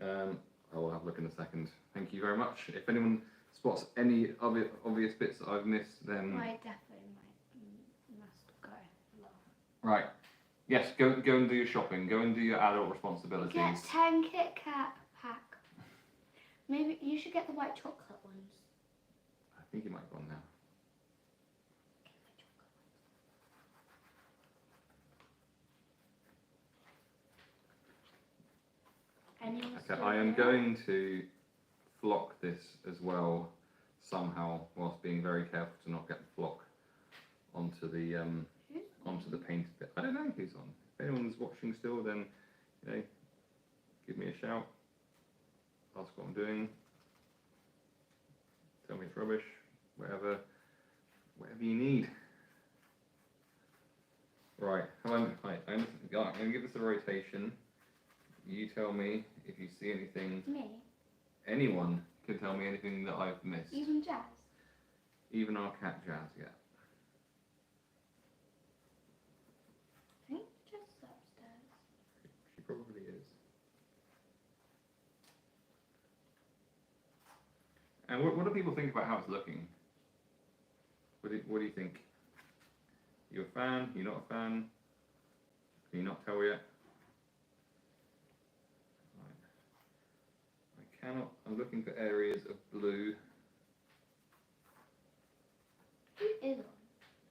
though. I will have a look in a second. Thank you very much. If anyone spots any obvious bits that I've missed, then I definitely must go. right. Yes, go and do your shopping. Go and do your adult responsibilities. Get 10 Kit Kat pack. Maybe you should get the white chocolate ones. I think you might have gone now. Okay, I am going to flock this as well somehow, whilst being very careful to not get the flock onto the painted bit. I don't know who's on. If anyone's watching still, then give me a shout. Ask what I'm doing. Tell me it's rubbish. Whatever you need. Right. I'm going to give this a rotation. You tell me if you see anything. Me? Anyone can tell me anything that I've missed. Even Jazz? Even our cat Jazz, yeah. I think Jazz is upstairs. She probably is. And what do people think about how it's looking? What do you think? You a fan? You not a fan? Can you not tell yet? I'm looking for areas of blue. Who is on?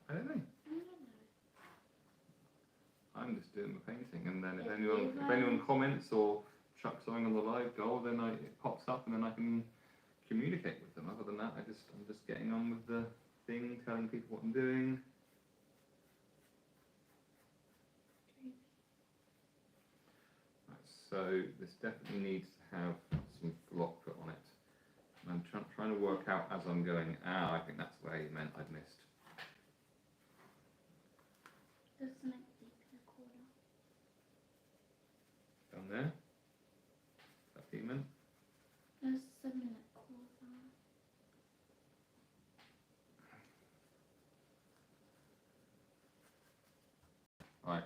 I don't know. I don't know. I'm just doing the painting, and then if If anyone comments or chucks something on the live goal, then it pops up, and then I can communicate with them. Other than that, I'm just getting on with the thing, telling people what I'm doing. Right, so this definitely needs to have some flock put on it. And I'm trying to work out as I'm going. I think that's where you meant I'd missed. There's something deep in the corner. Down there? Is that what you meant? There's some in that corner. Right,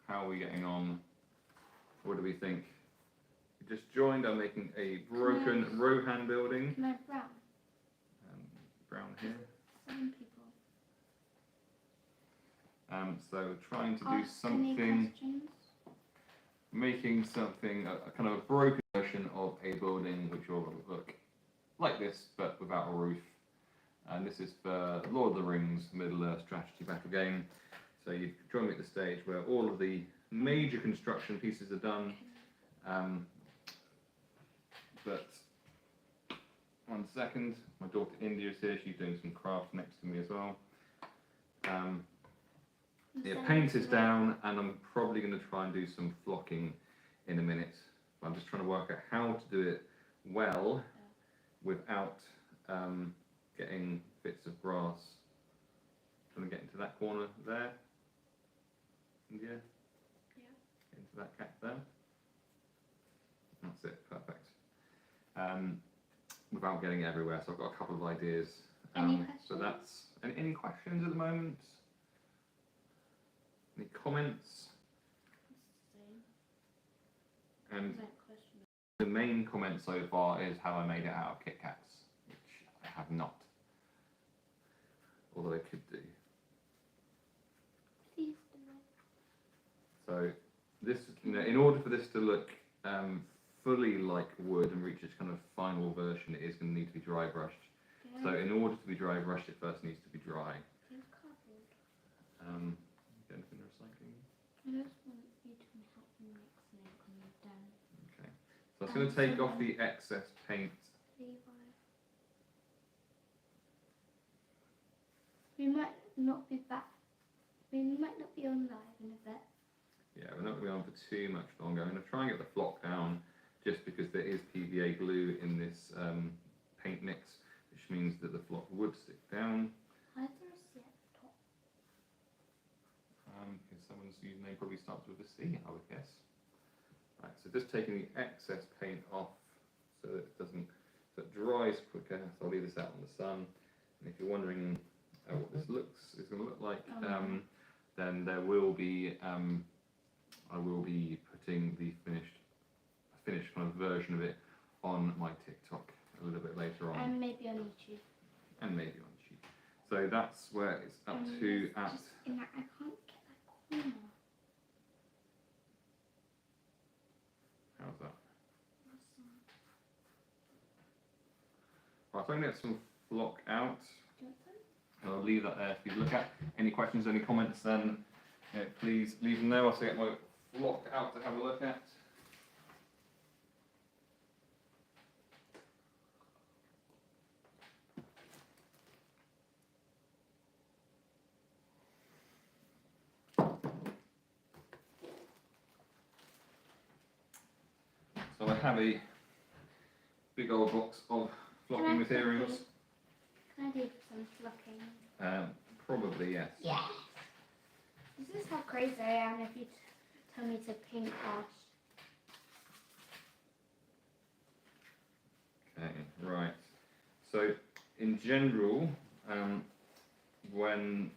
how are we getting on? What do we think? You just joined, I'm making a broken Rohan building. Can I have brown? Brown here. 7 people. So trying to do Any something, questions? making something, a kind of a broken version of a building which will look like this, but without a roof. And this is for Lord of the Rings Middle-earth strategy battle game. So you've joined me at the stage where all of the major construction pieces are done. But 1 second, my daughter India is here, she's doing some craft next to me as well. The paint is down, and I'm probably going to try and do some flocking in a minute. I'm just trying to work out how to do it well without getting bits of grass. Trying to get into that corner there. India? Yeah. Into that gap there. That's it, perfect. Without getting everywhere, so I've got a couple of ideas. Any questions? So that's any questions at the moment? Any comments? And the main comment so far is how I made it out of Kit Kats, which I have not. Although I could do. Please do it. So this, in order for this to look fully like wood and reach its kind of final version, it is going to need to be dry brushed. Yeah. So in order to be dry brushed, it first needs to be dry. Here's cardboard. Get anything recycling? I just want you to help me mix it when you're done. Okay. So I'm going to take off the excess paint. We might not be back. We might not be on live in a bit. Yeah, we're not going to be on for too much longer. I'm going to try and get the flock down, just because there is PVA glue in this paint mix, which means that the flock would stick down. Why is there a C at the top? Because someone's username probably starts with a C, I would guess. Right, so just taking the excess paint off so that it doesn't, so it dries quicker. So I'll leave this out in the sun. And if you're wondering what this is going to look like, then there will be I will be putting the finished kind of version of it on my TikTok a little bit later on. And maybe on YouTube. And maybe on YouTube. So that's where it's up to at. Just in that, I can't get that corner. How's that? Right, so I'm going to get some flock out. And I'll leave that there for you to look at. Any questions, any comments, then please leave them there. I'll get my flock out to have a look at. So I have a big old box of flocking materials. Can I do some flocking? Probably, yes. Yes. This is how crazy I am if you tell me to pink wash. Okay, right. So in general, when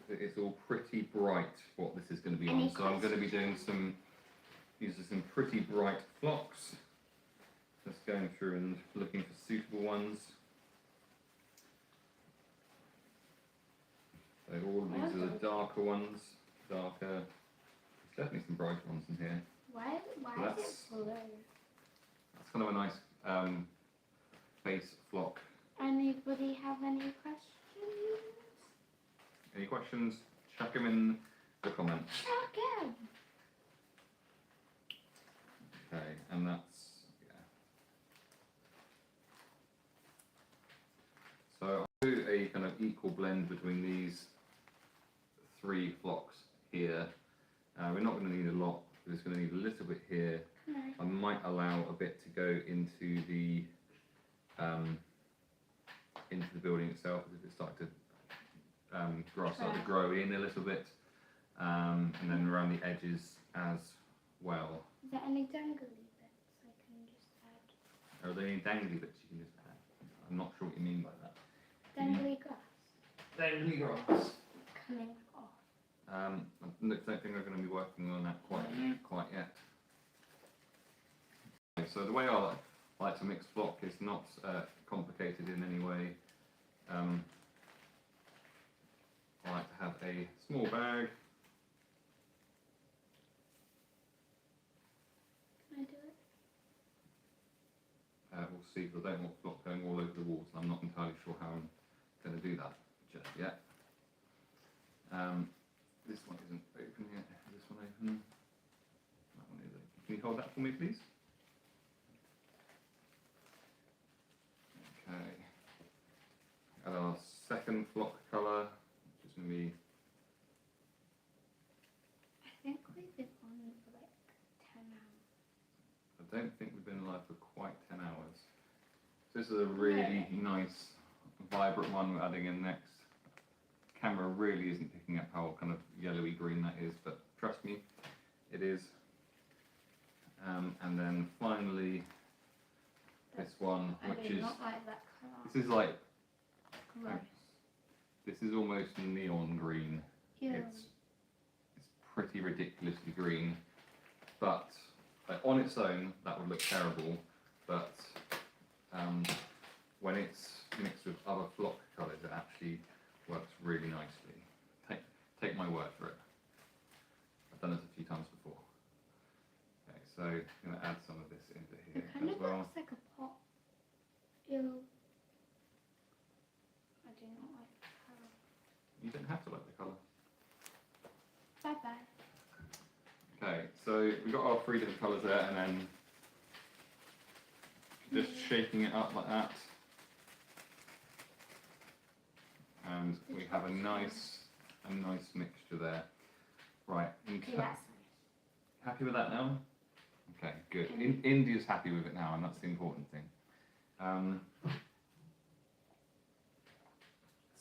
it's all pretty bright, what this is going to be on. So I'm going to be doing using some pretty bright flocks. Just going through and looking for suitable ones. So all of these are the darker ones. There's definitely some brighter ones in here. Why is it blue? That's kind of a nice base flock. Anybody have any questions? Any questions? Chuck them in the comments. Chuck 'em. Okay, and that's, yeah. So I'll do a kind of equal blend between these 3 flocks here. We're not going to need a lot. We're just going to need a little bit here. No. I might allow a bit to go into the building itself if it started to grass started to grow in a little bit, and then around the edges as well. Is there any dangly bits I can just add? Are there any dangly bits you can just add? I'm not sure what you mean by that. Dangly grass Dangly grass. coming off. I don't think I'm going to be working on that quite yet. Okay, so the way I like to mix flock is not complicated in any way. I like to have a small bag. Can I do it? We'll see, because I don't want flock going all over the walls. I'm not entirely sure how I'm going to do that just yet. This one isn't open yet. Is this one open? That one is open. Can you hold that for me, please? Okay. And our second flock colour, which is going to be. I think we've been on for like 10 hours. I don't think we've been live for quite 10 hours. So this is a really nice, vibrant one we're adding in next. Camera really isn't picking up how kind of yellowy green that is, but trust me, it is. And then finally, this one, I which do is not like that colour. this is like Gross. this is almost neon green. Ew. It's pretty ridiculously green, but like, on its own that would look terrible. But when it's mixed with other flock colours, it actually works really nicely. Take my word for it. I've done it a few times before. Okay, so I'm going to add some of this into here It kind as of well. looks like a pot. Ew. I do not like the colour. You don't have to like the colour. Bye bye. Okay, so we've got our 3 different colours there, and then just shaking it up like that. And we have a nice mixture there. Right, Okay, that's nice. happy with that now? Okay, good. India's happy with it now, and that's the important thing.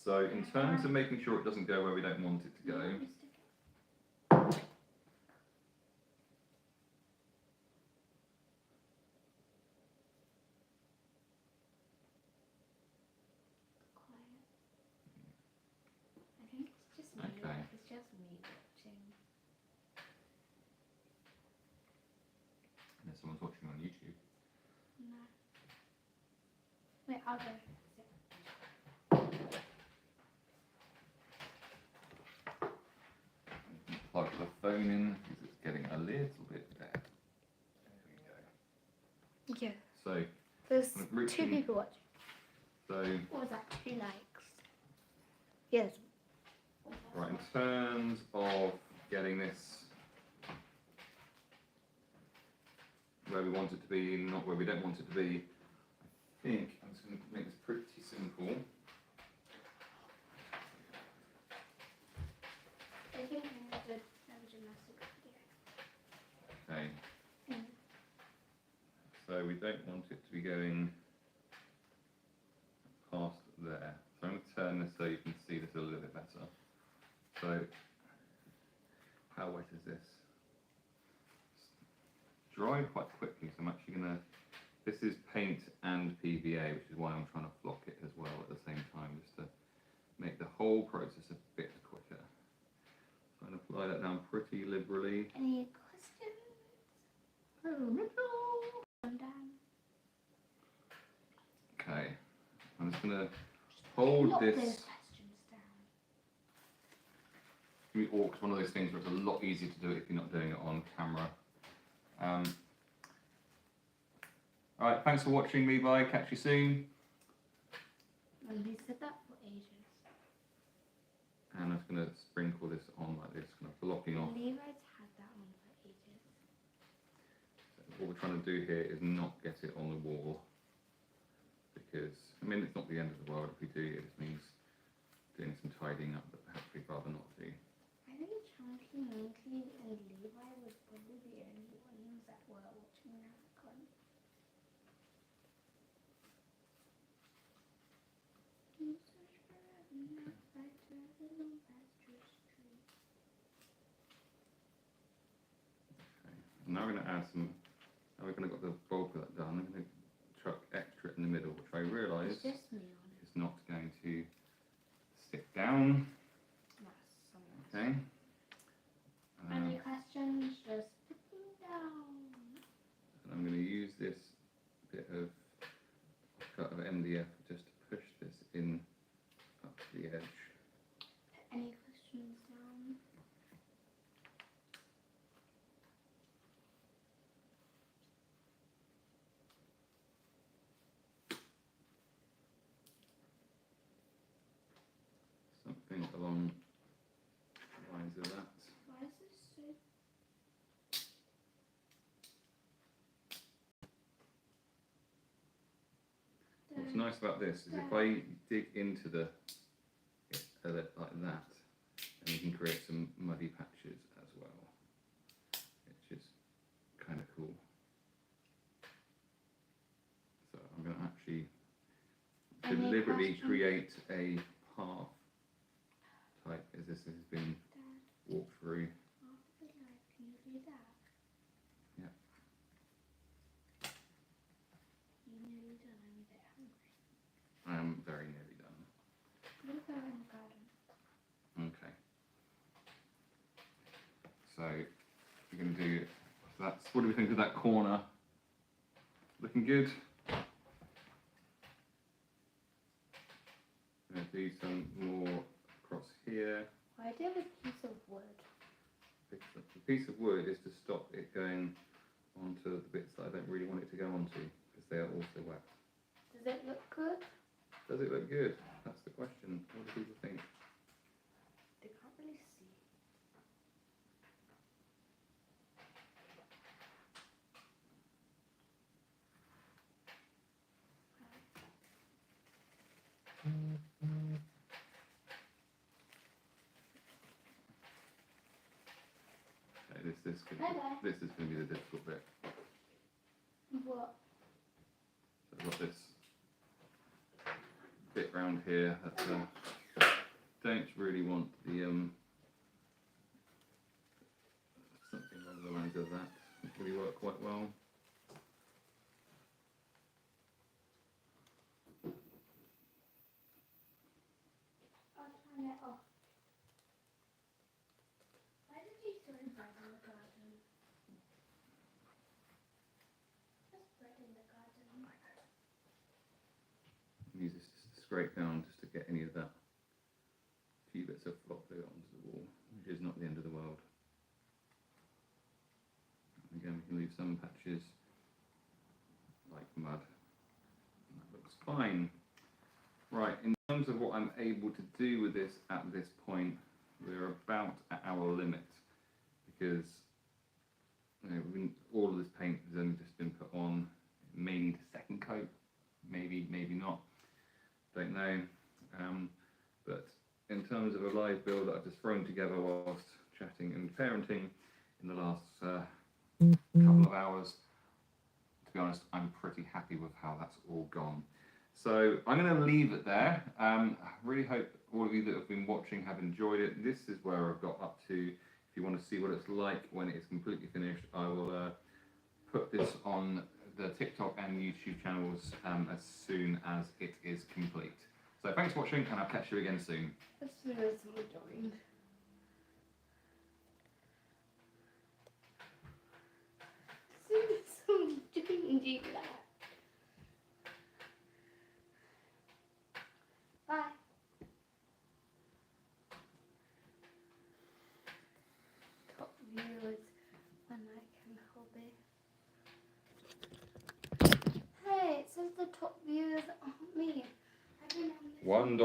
So in terms of making sure it doesn't go where we don't want it to go, You want me to stick it? Quiet. I think it's just me. Okay. It's just me watching. I'll go. Plug the phone in because it's getting a little bit there. There we go. Yeah. So, There's I'm 2 reaching- people watching. so What was that? 2 likes. Yes. right, in terms of getting this where we want it to be, not where we don't want it to be, I think I'm just going to make this pretty simple. I think I did a gymnastics video. Okay, Mm. so we don't want it to be going past there. So I'm going to turn this so you can see this a little bit better. So, how wet is this? It's dry quite quickly, so I'm actually going to, this is paint and PVA, which is why I'm trying to flock it as well at the same time, just to make the whole process a bit quicker. So I'm going to apply that down pretty liberally. Any questions? I'm down. Okay, I'm just going to hold Lock this. those questions down. It's going to be awkward, one of those things where it's a lot easier to do it if you're not doing it on camera. Alright, thanks for watching, Levi. Catch you soon. And he said that for ages. And I'm just going to sprinkle this on like this, kind of blocking off. Levi's had that on for ages. What we're trying to do here is not get it on the wall, because, I mean, it's not the end of the world if we do, it just means doing some tidying up that perhaps we'd rather not do. I think Chunky, Monkey, and Levi was probably the only ones that were watching that con. Okay. Now we're going to add some, now we're going to got the bulk of that done, I'm going to chuck extra in the middle, which I realise Is this me on? is not going to stick down. That's someone. Okay. Any questions? Just put them down. And I'm going to use this bit of cut of MDF just to push this in up to the edge. Any questions down? Something along the lines of that. Why is this so? What's nice about this is if I dig into the like that, and you can create some muddy patches as well, which is kind of cool. So I'm going to actually Any deliberately questions? create a path type as this has been Dad, walked through. after the live, can you do that? Yeah. You nearly done. I'm a bit hungry. I am very nearly done. We'll go in the garden. Okay. So we're going to do that's. What do we think of that corner? Looking good. Going to do some more across here. Why do you have a piece of wood? The piece of wood is to stop it going onto the bits that I don't really want it to go onto because they are also wet. Does it look good? Does it look good? That's the question. What do people think? They can't really see. Okay, this is Bye-bye. this is going to be the difficult bit. What? So I've got this bit round here that don't really want the something along the lines of that. It really work quite well. I'll turn it off. Why did you throw bread in the garden? There's bread in the garden. use this just to scrape down just to get any of that few bits of flop glue onto the wall, which is not the end of the world. Again, we can leave some patches like mud. That looks fine. Right, in terms of what I'm able to do with this at this point, we're about at our limit because all of this paint has only just been put on. It may need a second coat, maybe not, don't know. But in terms of a live build that I've just thrown together whilst chatting and parenting in the last couple of hours, to be honest, I'm pretty happy with how that's all gone. So I'm going to leave it there. I really hope all of you that have been watching have enjoyed it. This is where I've got up to. If you want to see what it's like when it's completely finished, I will put this on the TikTok and YouTube channels as soon as it is complete. So thanks for watching, and I'll catch you again soon. As soon as we're joined. As soon as someone do that. Bye. Top view is when I can hold it. Hey, it says the top view is on me. I don't know. $1.